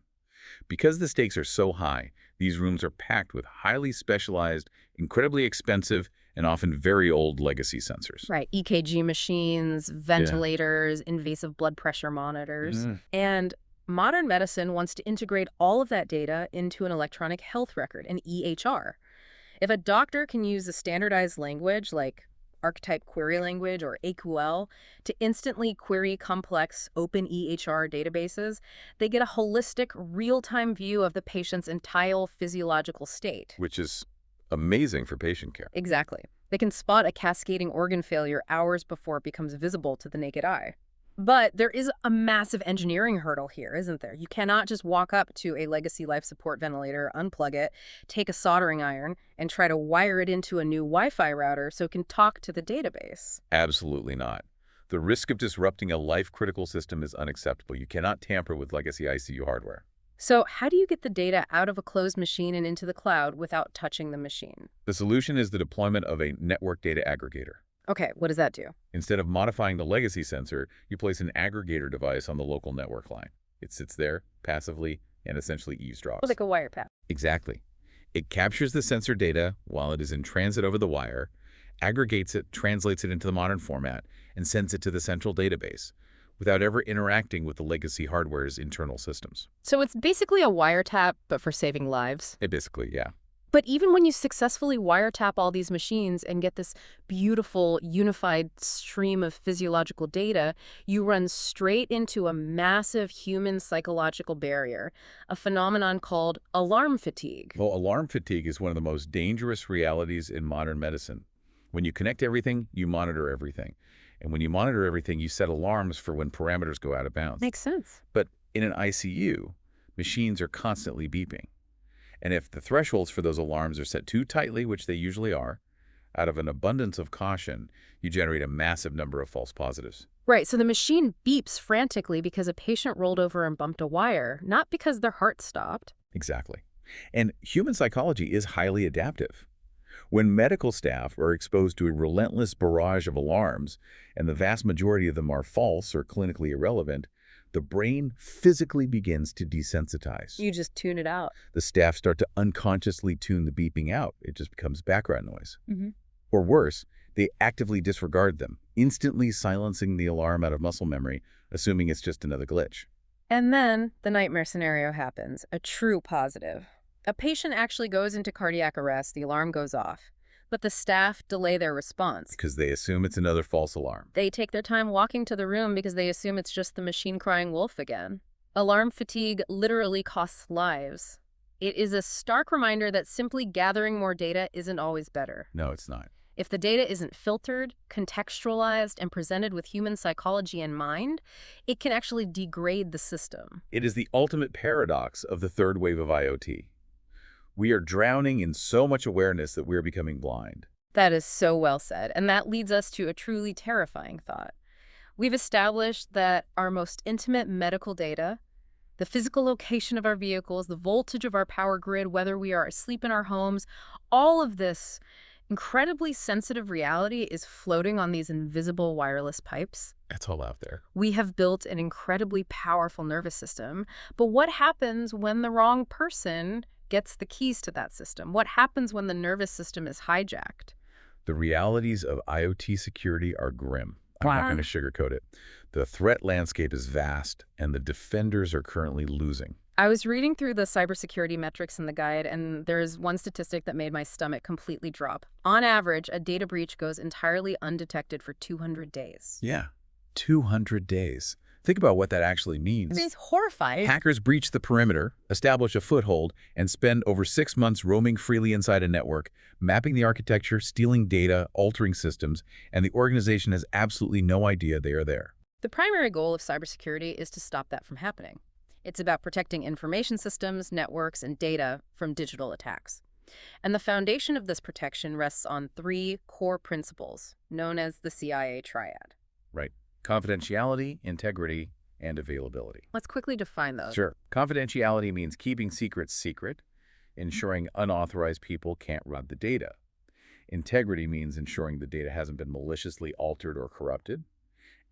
Because the stakes are so high, these rooms are packed with highly specialized, incredibly expensive, and often very old legacy sensors. Right, EKG machines, ventilators, invasive blood pressure monitors. And modern medicine wants to integrate all of that data into an electronic health record, an EHR. If a doctor can use a standardized language like archetype query language or AQL to instantly query complex open EHR databases, they get a holistic, real-time view of the patient's entire physiological state. Which is amazing for patient care. Exactly. They can spot a cascading organ failure hours before it becomes visible to the naked eye. But there is a massive engineering hurdle here, isn't there? You cannot just walk up to a legacy life support ventilator, unplug it, take a soldering iron, and try to wire it into a new Wi-Fi router so it can talk to the database. Absolutely not. The risk of disrupting a life-critical system is unacceptable. You cannot tamper with legacy ICU hardware. So how do you get the data out of a closed machine and into the cloud without touching the machine? The solution is the deployment of a network data aggregator. Okay, what does that do? Instead of modifying the legacy sensor, you place an aggregator device on the local network line. It sits there passively and essentially eavesdrops. Like a wiretap. Exactly. It captures the sensor data while it is in transit over the wire, aggregates it, translates it into the modern format, and sends it to the central database without ever interacting with the legacy hardware's internal systems. So it's basically a wiretap, but for saving lives? Basically, yeah. But even when you successfully wiretap all these machines and get this beautiful, unified stream of physiological data, you run straight into a massive human psychological barrier, a phenomenon called alarm fatigue. Well, alarm fatigue is one of the most dangerous realities in modern medicine. When you connect everything, you monitor everything. And when you monitor everything, you set alarms for when parameters go out of bounds. Makes sense. But in an ICU, machines are constantly beeping. And if the thresholds for those alarms are set too tightly, which they usually are, out of an abundance of caution, you generate a massive number of false positives. Right, so the machine beeps frantically because a patient rolled over and bumped a wire, not because their heart stopped. Exactly. And human psychology is highly adaptive. When medical staff are exposed to a relentless barrage of alarms, and the vast majority of them are false or clinically irrelevant, the brain physically begins to desensitize. You just tune it out. The staff start to unconsciously tune the beeping out. It just becomes background noise. Mm-hmm. Or worse, they actively disregard them, instantly silencing the alarm out of muscle memory, assuming it's just another glitch. And then the nightmare scenario happens, a true positive. A patient actually goes into cardiac arrest, the alarm goes off, but the staff delay their response. Because they assume it's another false alarm. They take their time walking to the room because they assume it's just the machine crying wolf again. Alarm fatigue literally costs lives. It is a stark reminder that simply gathering more data isn't always better. No, it's not. If the data isn't filtered, contextualized, and presented with human psychology in mind, it can actually degrade the system. It is the ultimate paradox of the third wave of IoT. We are drowning in so much awareness that we are becoming blind. That is so well said, and that leads us to a truly terrifying thought. We've established that our most intimate medical data, the physical location of our vehicles, the voltage of our power grid, whether we are asleep in our homes, all of this incredibly sensitive reality is floating on these invisible wireless pipes. It's all out there. We have built an incredibly powerful nervous system, but what happens when the wrong person gets the keys to that system? What happens when the nervous system is hijacked? The realities of IoT security are grim. I'm not Wow. going to sugarcoat it. The threat landscape is vast, and the defenders are currently losing. I was reading through the cybersecurity metrics in the guide, and there's one statistic that made my stomach completely drop. On average, a data breach goes entirely undetected for 200 days. Yeah, 200 days. Think about what that actually means. It's horrifying. Hackers breach the perimeter, establish a foothold, and spend over 6 months roaming freely inside a network, mapping the architecture, stealing data, altering systems, and the organization has absolutely no idea they are there. The primary goal of cybersecurity is to stop that from happening. It's about protecting information systems, networks, and data from digital attacks. And the foundation of this protection rests on three core principles, known as the CIA triad. Right. Confidentiality, integrity, and availability. Let's quickly define those. Sure. Confidentiality means keeping secrets secret, ensuring unauthorized people can't run the data. Integrity means ensuring the data hasn't been maliciously altered or corrupted.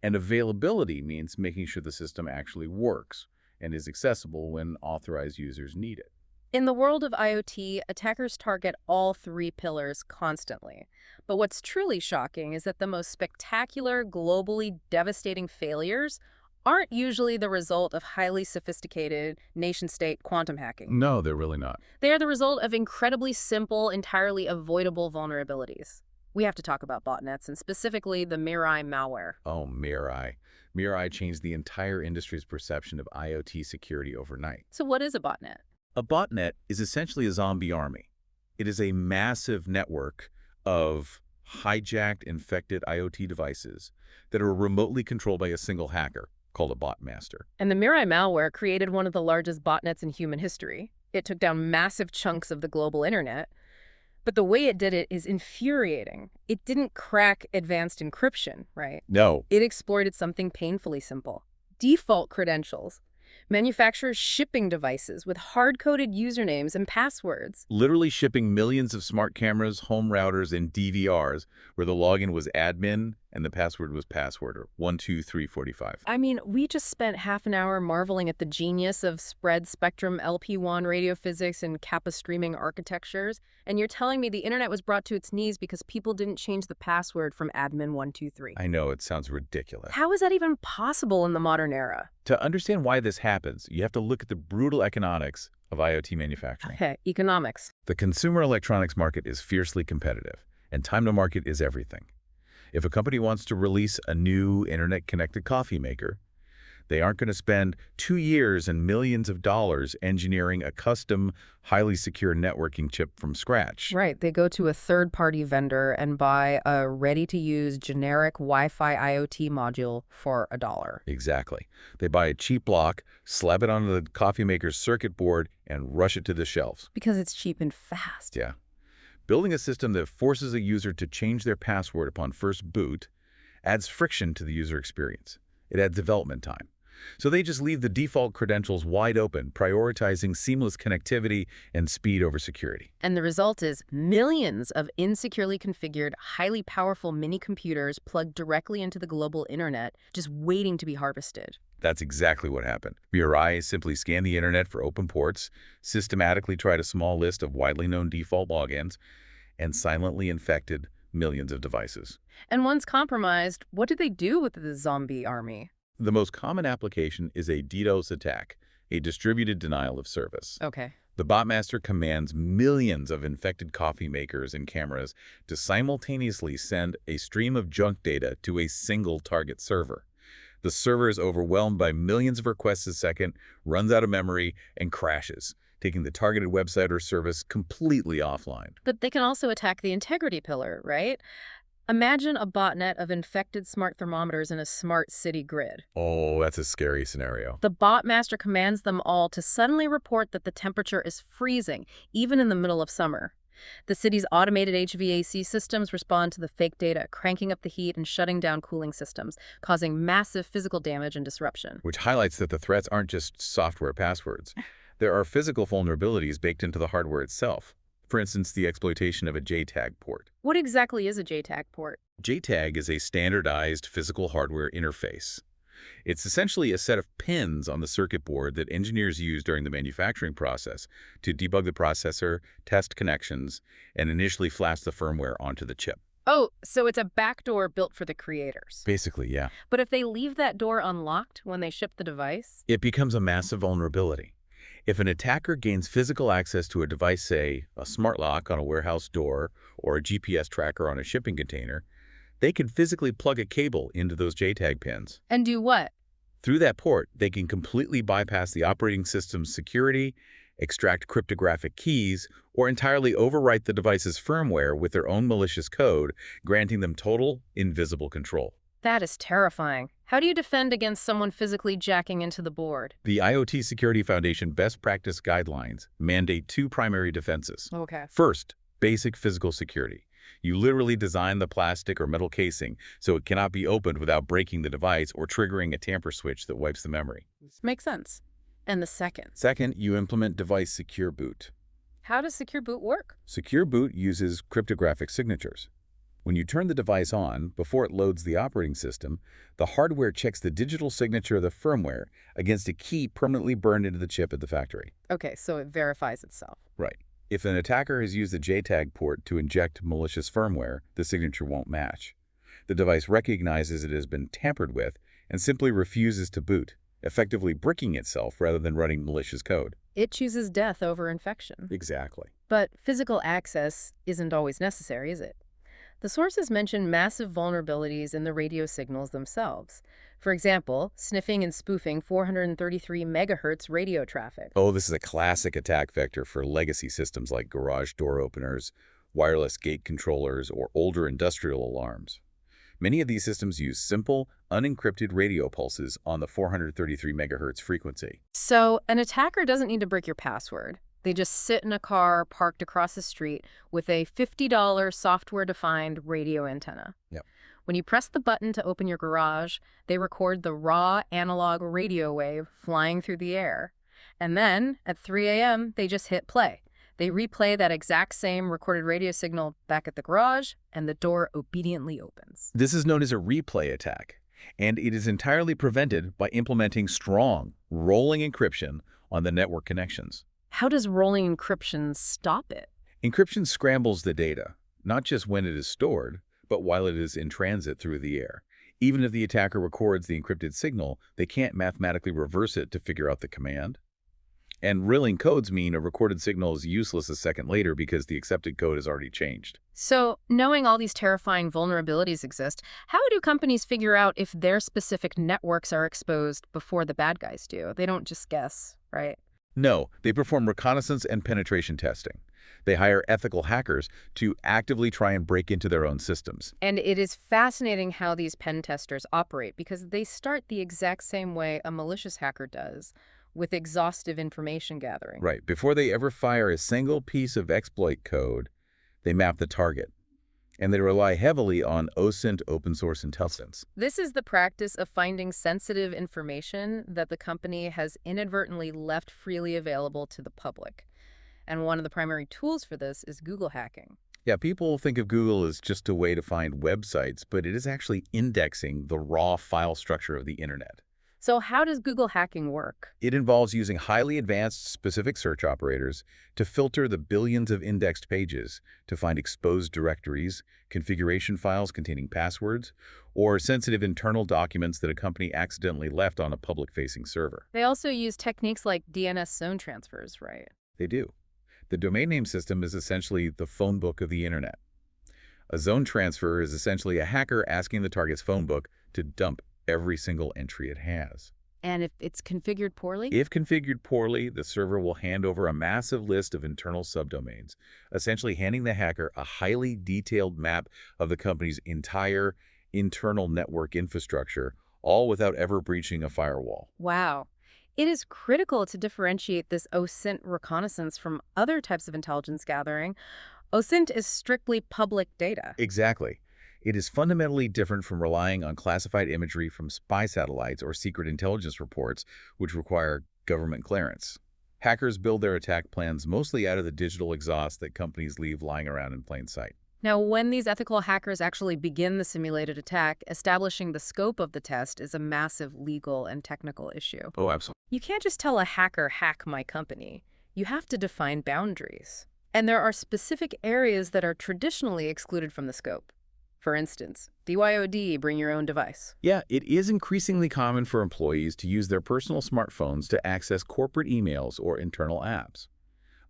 And availability means making sure the system actually works and is accessible when authorized users need it. In the world of IoT, attackers target all three pillars constantly. But what's truly shocking is that the most spectacular, globally devastating failures aren't usually the result of highly sophisticated nation-state quantum hacking. No, they're really not. They are the result of incredibly simple, entirely avoidable vulnerabilities. We have to talk about botnets, and specifically the Mirai malware. Oh, Mirai. Mirai changed the entire industry's perception of IoT security overnight. So what is a botnet? A botnet is essentially a zombie army. It is a massive network of hijacked, infected IoT devices that are remotely controlled by a single hacker called a bot master. And the Mirai malware created one of the largest botnets in human history. It took down massive chunks of the global internet, but the way it did it is infuriating. It didn't crack advanced encryption, right? No. It exploited something painfully simple: default credentials. Manufacturers shipping devices with hard-coded usernames and passwords. Literally shipping millions of smart cameras, home routers, and DVRs where the login was admin and the password was password or 12345. I mean, we just spent half an hour marveling at the genius of spread spectrum LP1 radio physics and Kappa streaming architectures, and you're telling me the internet was brought to its knees because people didn't change the password from admin123. I know, it sounds ridiculous. How is that even possible in the modern era? To understand why this happens, you have to look at the brutal economics of IoT manufacturing. Okay, economics. The consumer electronics market is fiercely competitive, and time to market is everything. If a company wants to release a new internet-connected coffee maker, they aren't going to spend 2 years and millions of dollars engineering a custom, highly secure networking chip from scratch. Right, they go to a third-party vendor and buy a ready-to-use generic Wi-Fi IoT module for $1. Exactly. They buy a cheap block, slap it onto the coffee maker's circuit board, and rush it to the shelves. Because it's cheap and fast. Yeah. Building a system that forces a user to change their password upon first boot adds friction to the user experience. It adds development time. So they just leave the default credentials wide open, prioritizing seamless connectivity and speed over security. And the result is millions of insecurely configured, highly powerful mini-computers plugged directly into the global internet, just waiting to be harvested. That's exactly what happened. Mirai simply scanned the internet for open ports, systematically tried a small list of widely known default logins, and silently infected millions of devices. And once compromised, what did they do with the zombie army? The most common application is a DDoS attack, a distributed denial of service. Okay. The botmaster commands millions of infected coffee makers and cameras to simultaneously send a stream of junk data to a single target server. The server is overwhelmed by millions of requests a second, runs out of memory, and crashes, taking the targeted website or service completely offline. But they can also attack the integrity pillar, right? Imagine a botnet of infected smart thermometers in a smart city grid. Oh, that's a scary scenario. The bot master commands them all to suddenly report that the temperature is freezing, even in the middle of summer. The city's automated HVAC systems respond to the fake data, cranking up the heat and shutting down cooling systems, causing massive physical damage and disruption. Which highlights that the threats aren't just software passwords. There are physical vulnerabilities baked into the hardware itself. For instance, the exploitation of a JTAG port. What exactly is a JTAG port? JTAG is a standardized physical hardware interface. It's essentially a set of pins on the circuit board that engineers use during the manufacturing process to debug the processor, test connections, and initially flash the firmware onto the chip. Oh, so it's a backdoor built for the creators. Basically, yeah. But if they leave that door unlocked when they ship the device? It becomes a massive vulnerability. If an attacker gains physical access to a device, say a smart lock on a warehouse door or a GPS tracker on a shipping container, they can physically plug a cable into those JTAG pins. And do what? Through that port, they can completely bypass the operating system's security, extract cryptographic keys, or entirely overwrite the device's firmware with their own malicious code, granting them total, invisible control. That is terrifying. How do you defend against someone physically jacking into the board? The IoT Security Foundation Best Practice Guidelines mandate two primary defenses. Okay. First, basic physical security. You literally design the plastic or metal casing so it cannot be opened without breaking the device or triggering a tamper switch that wipes the memory. Makes sense. And the second? Second, you implement device secure boot. How does secure boot work? Secure boot uses cryptographic signatures. When you turn the device on, before it loads the operating system, the hardware checks the digital signature of the firmware against a key permanently burned into the chip at the factory. Okay, so it verifies itself. Right. If an attacker has used the JTAG port to inject malicious firmware, the signature won't match. The device recognizes it has been tampered with and simply refuses to boot, effectively bricking itself rather than running malicious code. It chooses death over infection. Exactly. But physical access isn't always necessary, is it? The sources mention massive vulnerabilities in the radio signals themselves. For example, sniffing and spoofing 433 megahertz radio traffic. Oh, this is a classic attack vector for legacy systems like garage door openers, wireless gate controllers, or older industrial alarms. Many of these systems use simple, unencrypted radio pulses on the 433 megahertz frequency. So an attacker doesn't need to break your password. They just sit in a car parked across the street with a $50 software-defined radio antenna. Yep. When you press the button to open your garage, they record the raw analog radio wave flying through the air. And then, at 3 a.m., they just hit play. They replay that exact same recorded radio signal back at the garage, and the door obediently opens. This is known as a replay attack, and it is entirely prevented by implementing strong, rolling encryption on the network connections. How does rolling encryption stop it? Encryption scrambles the data, not just when it is stored, but while it is in transit through the air. Even if the attacker records the encrypted signal, they can't mathematically reverse it to figure out the command. And rilling codes mean a recorded signal is useless a second later because the accepted code has already changed. So, knowing all these terrifying vulnerabilities exist, how do companies figure out if their specific networks are exposed before the bad guys do? They don't just guess, right? No, they perform reconnaissance and penetration testing. They hire ethical hackers to actively try and break into their own systems. And it is fascinating how these pen testers operate because they start the exact same way a malicious hacker does, with exhaustive information gathering. Right. Before they ever fire a single piece of exploit code, they map the target. And they rely heavily on OSINT open source intelligence. This is the practice of finding sensitive information that the company has inadvertently left freely available to the public. And one of the primary tools for this is Google hacking. Yeah, people think of Google as just a way to find websites, but it is actually indexing the raw file structure of the internet. So how does Google hacking work? It involves using highly advanced specific search operators to filter the billions of indexed pages to find exposed directories, configuration files containing passwords, or sensitive internal documents that a company accidentally left on a public-facing server. They also use techniques like DNS zone transfers, right? They do. The domain name system is essentially the phone book of the internet. A zone transfer is essentially a hacker asking the target's phone book to dump every single entry it has. And if it's configured poorly? If configured poorly, the server will hand over a massive list of internal subdomains, essentially handing the hacker a highly detailed map of the company's entire internal network infrastructure, all without ever breaching a firewall. Wow. It is critical to differentiate this OSINT reconnaissance from other types of intelligence gathering. OSINT is strictly public data. Exactly. It is fundamentally different from relying on classified imagery from spy satellites or secret intelligence reports, which require government clearance. Hackers build their attack plans mostly out of the digital exhaust that companies leave lying around in plain sight. Now, when these ethical hackers actually begin the simulated attack, establishing the scope of the test is a massive legal and technical issue. Oh, absolutely. You can't just tell a hacker, hack my company. You have to define boundaries. And there are specific areas that are traditionally excluded from the scope. For instance, BYOD, bring your own device. Yeah, it is increasingly common for employees to use their personal smartphones to access corporate emails or internal apps.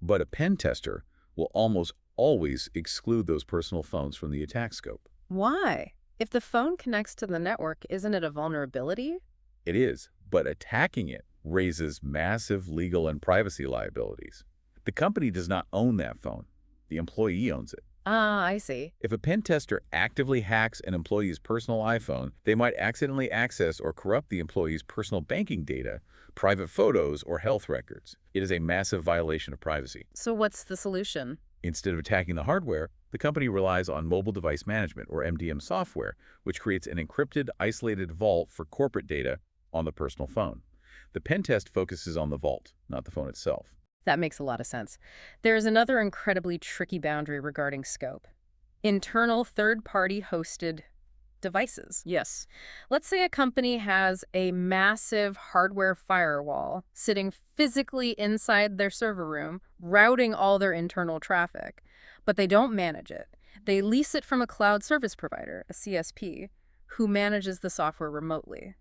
But a pen tester will almost always exclude those personal phones from the attack scope. Why? If the phone connects to the network, isn't it a vulnerability? It is, but attacking it raises massive legal and privacy liabilities. The company does not own that phone. The employee owns it. Ah, I see. If a pen tester actively hacks an employee's personal iPhone, they might accidentally access or corrupt the employee's personal banking data, private photos, or health records. It is a massive violation of privacy. So what's the solution? Instead of attacking the hardware, the company relies on mobile device management, or MDM software, which creates an encrypted, isolated vault for corporate data on the personal phone. The pen test focuses on the vault, not the phone itself. That makes a lot of sense. There is another incredibly tricky boundary regarding scope. Internal third-party hosted devices. Yes. Let's say a company has a massive hardware firewall sitting physically inside their server room, routing all their internal traffic, but they don't manage it. They lease it from a cloud service provider, a CSP, who manages the software remotely.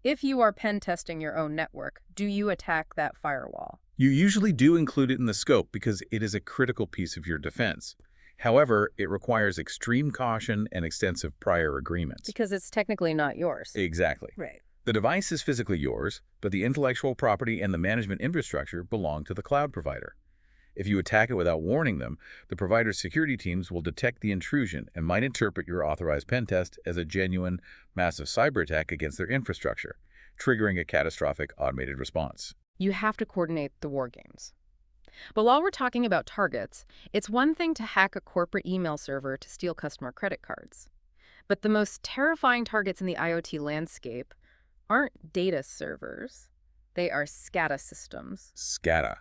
If you are pen testing your own network, do you attack that firewall? You usually do include it in the scope because it is a critical piece of your defense. However, it requires extreme caution and extensive prior agreements. Because it's technically not yours. Exactly. Right. The device is physically yours, but the intellectual property and the management infrastructure belong to the cloud provider. If you attack it without warning them, the provider's security teams will detect the intrusion and might interpret your authorized pen test as a genuine, massive cyber attack against their infrastructure, triggering a catastrophic automated response. You have to coordinate the war games. But while we're talking about targets, it's one thing to hack a corporate email server to steal customer credit cards. But the most terrifying targets in the IoT landscape aren't data servers. They are SCADA systems. SCADA,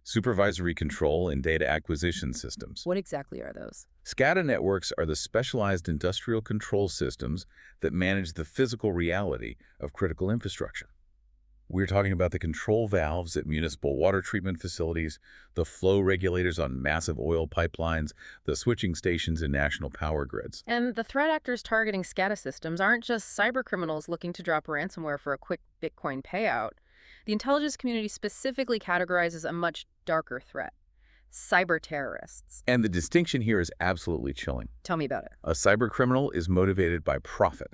Supervisory Control and Data Acquisition Systems. What exactly are those? SCADA networks are the specialized industrial control systems that manage the physical reality of critical infrastructure. We're talking about the control valves at municipal water treatment facilities, the flow regulators on massive oil pipelines, the switching stations in national power grids. And the threat actors targeting SCADA systems aren't just cyber criminals looking to drop ransomware for a quick Bitcoin payout. The intelligence community specifically categorizes a much darker threat: cyber terrorists. And the distinction here is absolutely chilling. Tell me about it. A cyber criminal is motivated by profit.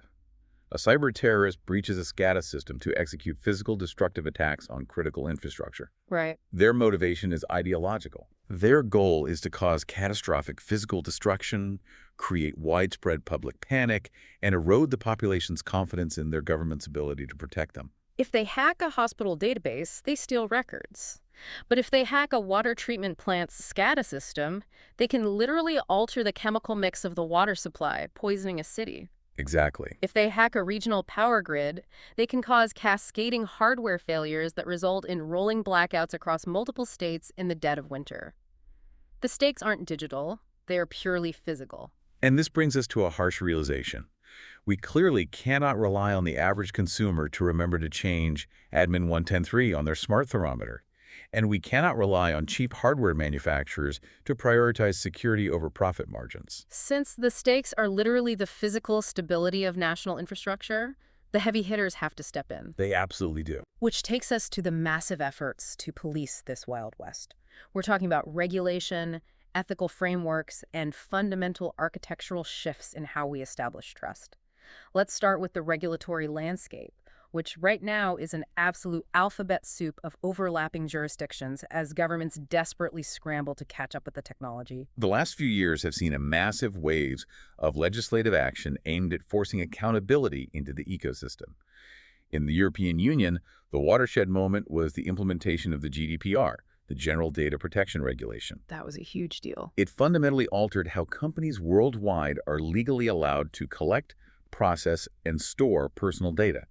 A cyber terrorist breaches a SCADA system to execute physical destructive attacks on critical infrastructure. Right. Their motivation is ideological. Their goal is to cause catastrophic physical destruction, create widespread public panic, and erode the population's confidence in their government's ability to protect them. If they hack a hospital database, they steal records. But if they hack a water treatment plant's SCADA system, they can literally alter the chemical mix of the water supply, poisoning a city. Exactly. If they hack a regional power grid, they can cause cascading hardware failures that result in rolling blackouts across multiple states in the dead of winter. The stakes aren't digital, they are purely physical. And this brings us to a harsh realization. We clearly cannot rely on the average consumer to remember to change admin 1103 on their smart thermometer. And we cannot rely on cheap hardware manufacturers to prioritize security over profit margins. Since the stakes are literally the physical stability of national infrastructure, the heavy hitters have to step in. They absolutely do. Which takes us to the massive efforts to police this Wild West. We're talking about regulation, ethical frameworks, and fundamental architectural shifts in how we establish trust. Let's start with the regulatory landscape, which right now is an absolute alphabet soup of overlapping jurisdictions as governments desperately scramble to catch up with the technology. The last few years have seen a massive waves of legislative action aimed at forcing accountability into the ecosystem. In the European Union, the watershed moment was the implementation of the GDPR, the General Data Protection Regulation. That was a huge deal. It fundamentally altered how companies worldwide are legally allowed to collect, process, and store personal data.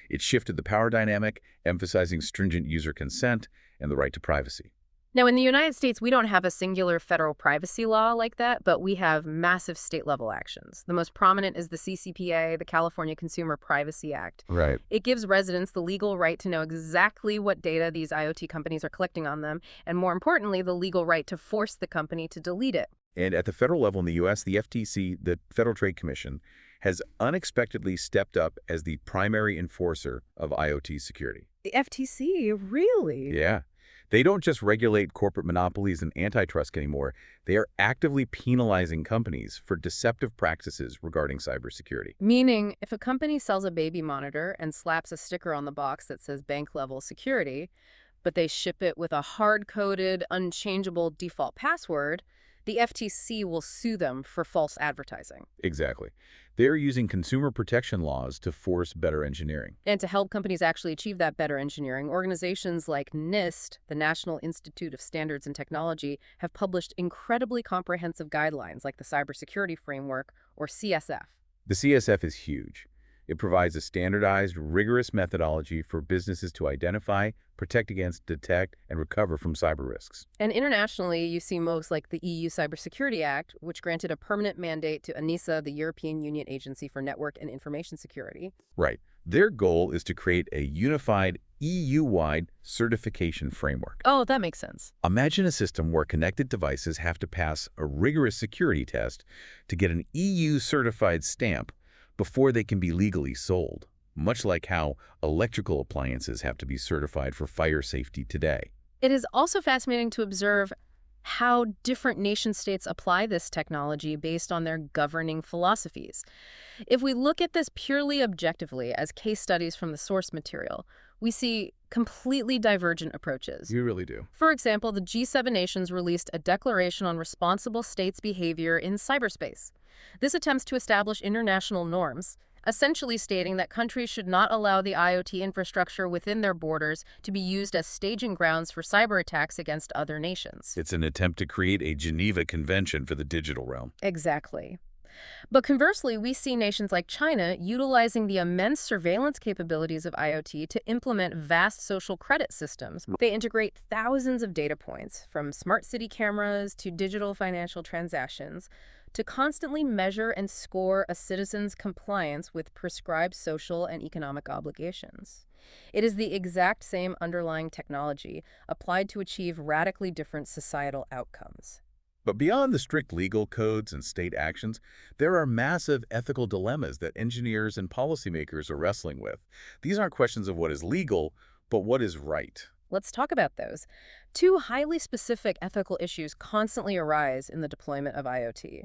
It shifted the power dynamic, emphasizing stringent user consent and the right to privacy. Now, in the United States, we don't have a singular federal privacy law like that, but we have massive state-level actions. The most prominent is the CCPA, the California Consumer Privacy Act. Right. It gives residents the legal right to know exactly what data these IoT companies are collecting on them, and more importantly, the legal right to force the company to delete it. And at the federal level in the U.S., the FTC, the Federal Trade Commission, has unexpectedly stepped up as the primary enforcer of IoT security. The FTC? Really? Yeah. They don't just regulate corporate monopolies and antitrust anymore. They are actively penalizing companies for deceptive practices regarding cybersecurity. Meaning, if a company sells a baby monitor and slaps a sticker on the box that says bank-level security, but they ship it with a hard-coded, unchangeable default password, the FTC will sue them for false advertising. Exactly. They're using consumer protection laws to force better engineering. And to help companies actually achieve that better engineering, organizations like NIST, the National Institute of Standards and Technology, have published incredibly comprehensive guidelines like the Cybersecurity Framework, or CSF. The CSF is huge. It provides a standardized, rigorous methodology for businesses to identify, protect against, detect, and recover from cyber risks. And internationally, you see most like the EU Cybersecurity Act, which granted a permanent mandate to ENISA, the European Union Agency for Network and Information Security. Right. Their goal is to create a unified, EU-wide certification framework. Oh, that makes sense. Imagine a system where connected devices have to pass a rigorous security test to get an EU-certified stamp before they can be legally sold, much like how electrical appliances have to be certified for fire safety today. It is also fascinating to observe how different nation-states apply this technology based on their governing philosophies. If we look at this purely objectively as case studies from the source material, we see completely divergent approaches. You really do. For example, the G7 nations released a Declaration on Responsible States Behavior in Cyberspace. This attempts to establish international norms, essentially stating that countries should not allow the IoT infrastructure within their borders to be used as staging grounds for cyber attacks against other nations. It's an attempt to create a Geneva Convention for the digital realm. Exactly. But conversely, we see nations like China utilizing the immense surveillance capabilities of IoT to implement vast social credit systems. They integrate thousands of data points, from smart city cameras to digital financial transactions, to constantly measure and score a citizen's compliance with prescribed social and economic obligations. It is the exact same underlying technology applied to achieve radically different societal outcomes. But beyond the strict legal codes and state actions, there are massive ethical dilemmas that engineers and policymakers are wrestling with. These aren't questions of what is legal, but what is right. Let's talk about those. Two highly specific ethical issues constantly arise in the deployment of IoT.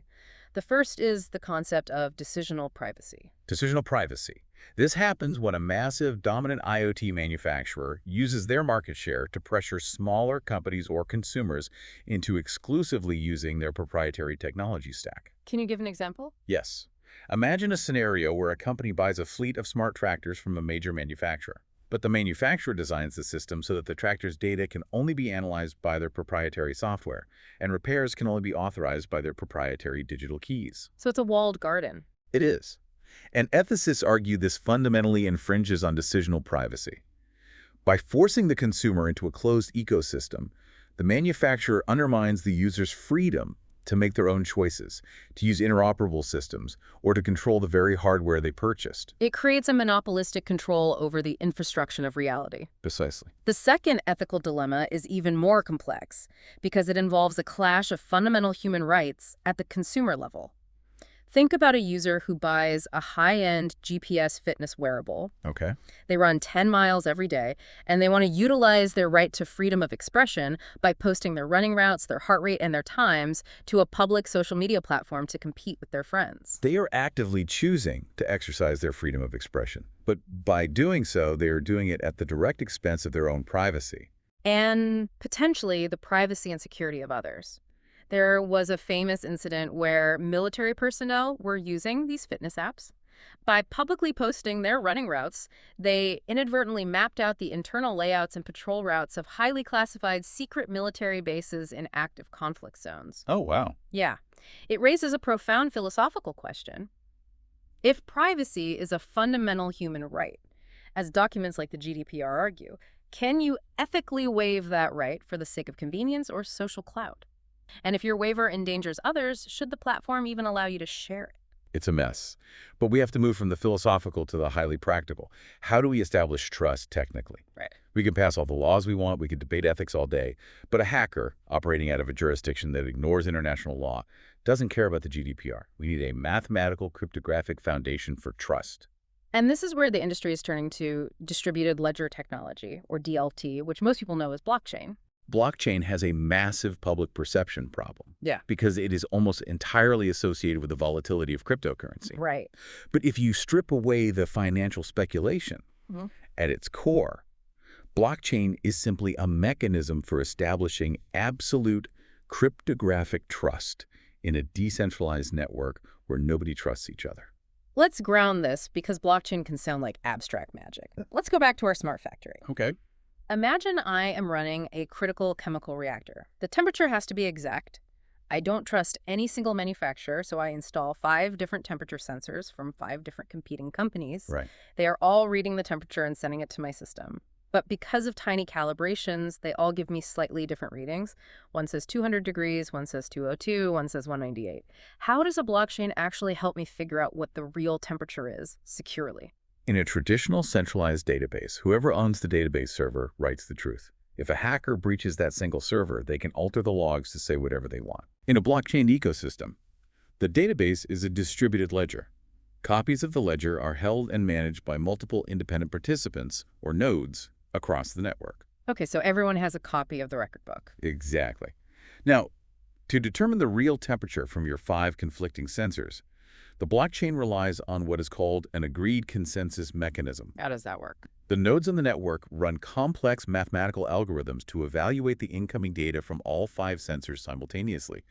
The first is the concept of decisional privacy. Decisional privacy. This happens when a massive, dominant IoT manufacturer uses their market share to pressure smaller companies or consumers into exclusively using their proprietary technology stack. Can you give an example? Yes. Imagine a scenario where a company buys a fleet of smart tractors from a major manufacturer. But the manufacturer designs the system so that the tractor's data can only be analyzed by their proprietary software, and repairs can only be authorized by their proprietary digital keys. So it's a walled garden. It is. And ethicists argue this fundamentally infringes on decisional privacy. By forcing the consumer into a closed ecosystem, the manufacturer undermines the user's freedom to make their own choices, to use interoperable systems, or to control the very hardware they purchased. It creates a monopolistic control over the infrastructure of reality. Precisely. The second ethical dilemma is even more complex because it involves a clash of fundamental human rights at the consumer level. Think about a user who buys a high-end GPS fitness wearable. Okay. They run 10 miles every day, and they want to utilize their right to freedom of expression by posting their running routes, their heart rate, and their times to a public social media platform to compete with their friends. They are actively choosing to exercise their freedom of expression. But by doing so, they are doing it at the direct expense of their own privacy. And potentially the privacy and security of others. There was a famous incident where military personnel were using these fitness apps. By publicly posting their running routes, they inadvertently mapped out the internal layouts and patrol routes of highly classified secret military bases in active conflict zones. Oh, wow. Yeah, it raises a profound philosophical question. If privacy is a fundamental human right, as documents like the GDPR argue, can you ethically waive that right for the sake of convenience or social clout? And if your waiver endangers others, should the platform even allow you to share it? It's a mess. But we have to move from the philosophical to the highly practical. How do we establish trust technically? Right. We can pass all the laws we want, we could debate ethics all day, but a hacker operating out of a jurisdiction that ignores international law doesn't care about the GDPR. We need a mathematical cryptographic foundation for trust. And this is where the industry is turning to distributed ledger technology, or DLT, which most people know as blockchain. Blockchain has a massive public perception problem Yeah. because it is almost entirely associated with the volatility of cryptocurrency. Right. But if you strip away the financial speculation, Mhm. at its core, blockchain is simply a mechanism for establishing absolute cryptographic trust in a decentralized network where nobody trusts each other. Let's ground this because blockchain can sound like abstract magic. Let's go back to our smart factory. Okay. Imagine I am running a critical chemical reactor. The temperature has to be exact. I don't trust any single manufacturer, so I install 5 different temperature sensors from 5 different competing companies. Right. They are all reading the temperature and sending it to my system. But because of tiny calibrations, they all give me slightly different readings. One says 200 degrees, one says 202, one says 198. How does a blockchain actually help me figure out what the real temperature is securely? In a traditional centralized database, whoever owns the database server writes the truth. If a hacker breaches that single server, they can alter the logs to say whatever they want. In a blockchain ecosystem, the database is a distributed ledger. Copies of the ledger are held and managed by multiple independent participants, or nodes, across the network. Okay, so everyone has a copy of the record book. Exactly. Now, to determine the real temperature from your 5 conflicting sensors, the blockchain relies on what is called an agreed consensus mechanism. How does that work? The nodes on the network run complex mathematical algorithms to evaluate the incoming data from all 5 sensors simultaneously.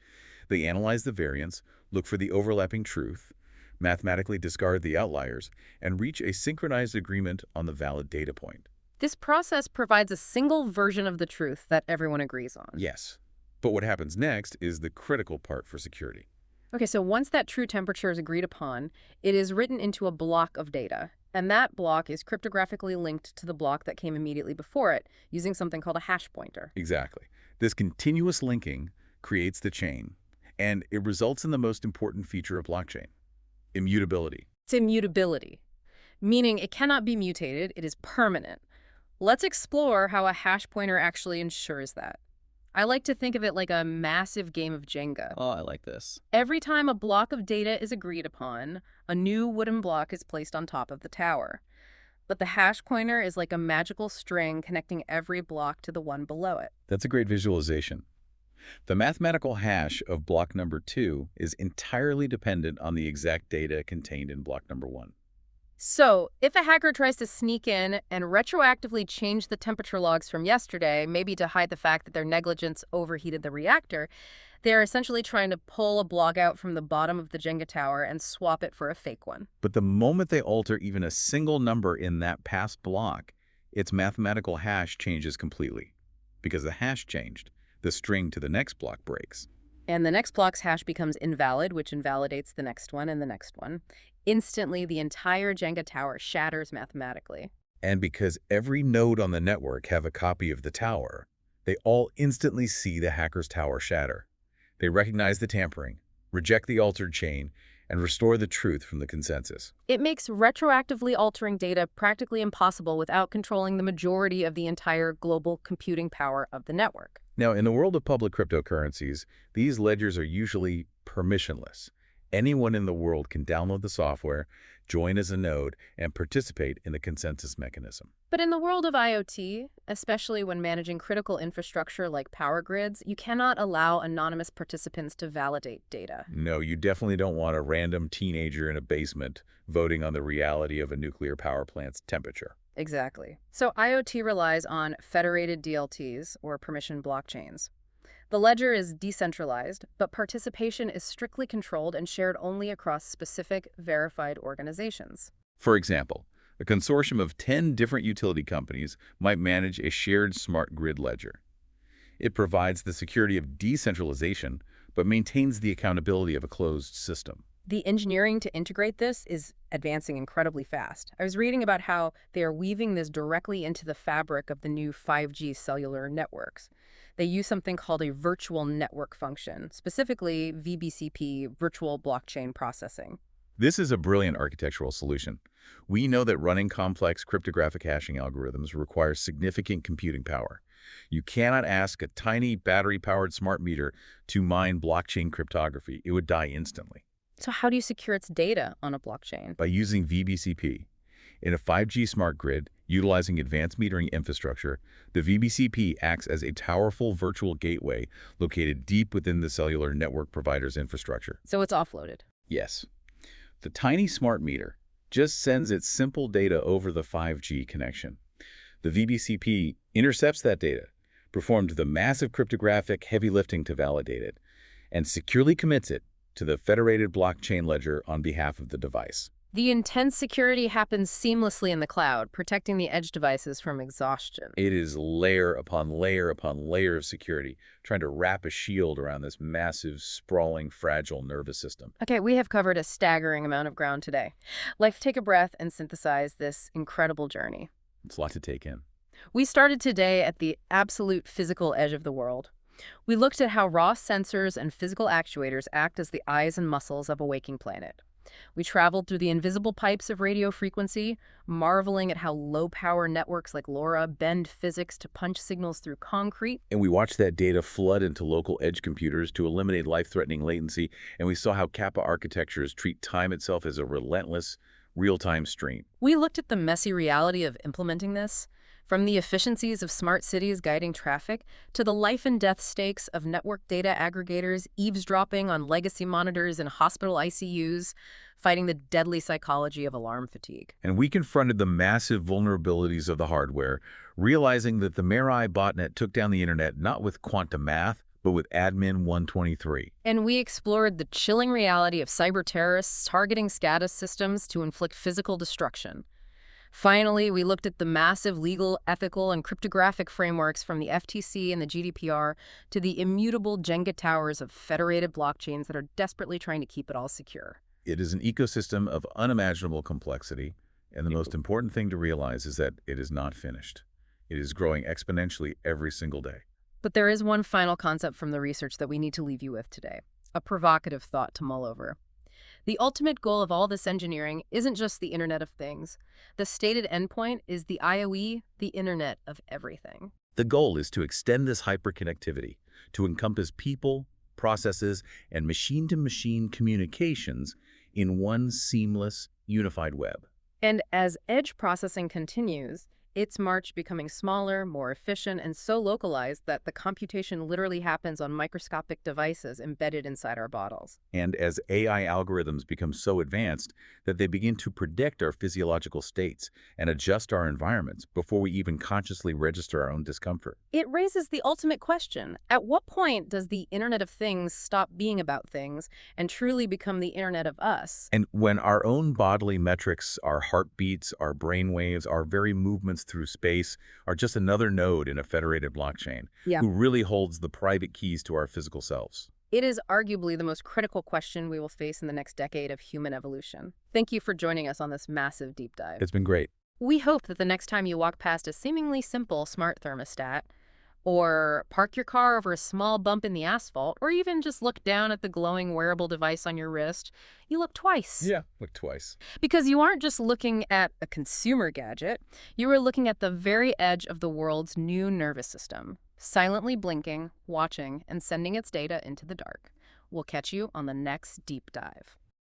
They analyze the variance, look for the overlapping truth, mathematically discard the outliers, and reach a synchronized agreement on the valid data point. This process provides a single version of the truth that everyone agrees on. Yes. But what happens next is the critical part for security. Okay, so once that true temperature is agreed upon, it is written into a block of data. And that block is cryptographically linked to the block that came immediately before it, using something called a hash pointer. Exactly. This continuous linking creates the chain, and it results in the most important feature of blockchain: immutability. It's immutability, meaning it cannot be mutated, it is permanent. Let's explore how a hash pointer actually ensures that. I like to think of it like a massive game of Jenga. Oh, I like this. Every time a block of data is agreed upon, a new wooden block is placed on top of the tower. But the hash pointer is like a magical string connecting every block to the one below it. That's a great visualization. The mathematical hash of block number 2 is entirely dependent on the exact data contained in block number 1. So, if a hacker tries to sneak in and retroactively change the temperature logs from yesterday, maybe to hide the fact that their negligence overheated the reactor, they're essentially trying to pull a block out from the bottom of the Jenga tower and swap it for a fake one. But the moment they alter even a single number in that past block, its mathematical hash changes completely. Because the hash changed, the string to the next block breaks. And the next block's hash becomes invalid, which invalidates the next one and the next one. Instantly, the entire Jenga tower shatters mathematically. And because every node on the network have a copy of the tower, they all instantly see the hacker's tower shatter. They recognize the tampering, reject the altered chain, and restore the truth from the consensus. It makes retroactively altering data practically impossible without controlling the majority of the entire global computing power of the network. Now, in the world of public cryptocurrencies, these ledgers are usually permissionless. Anyone in the world can download the software, join as a node, and participate in the consensus mechanism. But in the world of IoT, especially when managing critical infrastructure like power grids, you cannot allow anonymous participants to validate data. No, you definitely don't want a random teenager in a basement voting on the reality of a nuclear power plant's temperature. Exactly. So IoT relies on federated DLTs, or permission blockchains. The ledger is decentralized, but participation is strictly controlled and shared only across specific, verified organizations. For example, a consortium of 10 different utility companies might manage a shared smart grid ledger. It provides the security of decentralization, but maintains the accountability of a closed system. The engineering to integrate this is advancing incredibly fast. I was reading about how they are weaving this directly into the fabric of the new 5G cellular networks. They use something called a virtual network function, specifically VBCP, virtual blockchain processing. This is a brilliant architectural solution. We know that running complex cryptographic hashing algorithms requires significant computing power. You cannot ask a tiny battery-powered smart meter to mine blockchain cryptography. It would die instantly. So how do you secure its data on a blockchain? By using VBCP. In a 5G smart grid, utilizing advanced metering infrastructure, the VBCP acts as a powerful virtual gateway located deep within the cellular network provider's infrastructure. So it's offloaded. Yes. The tiny smart meter just sends its simple data over the 5G connection. The VBCP intercepts that data, performs the massive cryptographic heavy lifting to validate it, and securely commits it to the federated blockchain ledger on behalf of the device. The intense security happens seamlessly in the cloud, protecting the edge devices from exhaustion. It is layer upon layer upon layer of security, trying to wrap a shield around this massive, sprawling, fragile nervous system. Okay, we have covered a staggering amount of ground today. Let's take a breath and synthesize this incredible journey. It's a lot to take in. We started today at the absolute physical edge of the world. We looked at how raw sensors and physical actuators act as the eyes and muscles of a waking planet. We traveled through the invisible pipes of radio frequency, marveling at how low-power networks like LoRa bend physics to punch signals through concrete. And we watched that data flood into local edge computers to eliminate life-threatening latency, and we saw how Kappa architectures treat time itself as a relentless, real-time stream. We looked at the messy reality of implementing this, from the efficiencies of smart cities guiding traffic to the life and death stakes of network data aggregators eavesdropping on legacy monitors in hospital ICUs, fighting the deadly psychology of alarm fatigue. And we confronted the massive vulnerabilities of the hardware, realizing that the Mirai botnet took down the internet not with quantum math, but with admin 123. And we explored the chilling reality of cyber terrorists targeting SCADA systems to inflict physical destruction. Finally, we looked at the massive legal, ethical, and cryptographic frameworks from the FTC and the GDPR to the immutable Jenga towers of federated blockchains that are desperately trying to keep it all secure. It is an ecosystem of unimaginable complexity, and the most important thing to realize is that it is not finished. It is growing exponentially every single day. But there is one final concept from the research that we need to leave you with today, a provocative thought to mull over. The ultimate goal of all this engineering isn't just the Internet of Things. The stated endpoint is the IoE, the Internet of Everything. The goal is to extend this hyperconnectivity to encompass people, processes, and machine-to-machine communications in one seamless, unified web. And as edge processing continues, its march becoming smaller, more efficient, and so localized that the computation literally happens on microscopic devices embedded inside our bottles. And as AI algorithms become so advanced that they begin to predict our physiological states and adjust our environments before we even consciously register our own discomfort. It raises the ultimate question. At what point does the Internet of Things stop being about things and truly become the Internet of us? And when our own bodily metrics, our heartbeats, our brainwaves, our very movements through space are just another node in a federated blockchain, who really holds the private keys to our physical selves. It is arguably the most critical question we will face in the next decade of human evolution. Thank you for joining us on this massive deep dive. It's been great. We hope that the next time you walk past a seemingly simple smart thermostat, or park your car over a small bump in the asphalt, or even just look down at the glowing wearable device on your wrist, you look twice. Yeah, look twice. Because you aren't just looking at a consumer gadget, you are looking at the very edge of the world's new nervous system, silently blinking, watching, and sending its data into the dark. We'll catch you on the next deep dive.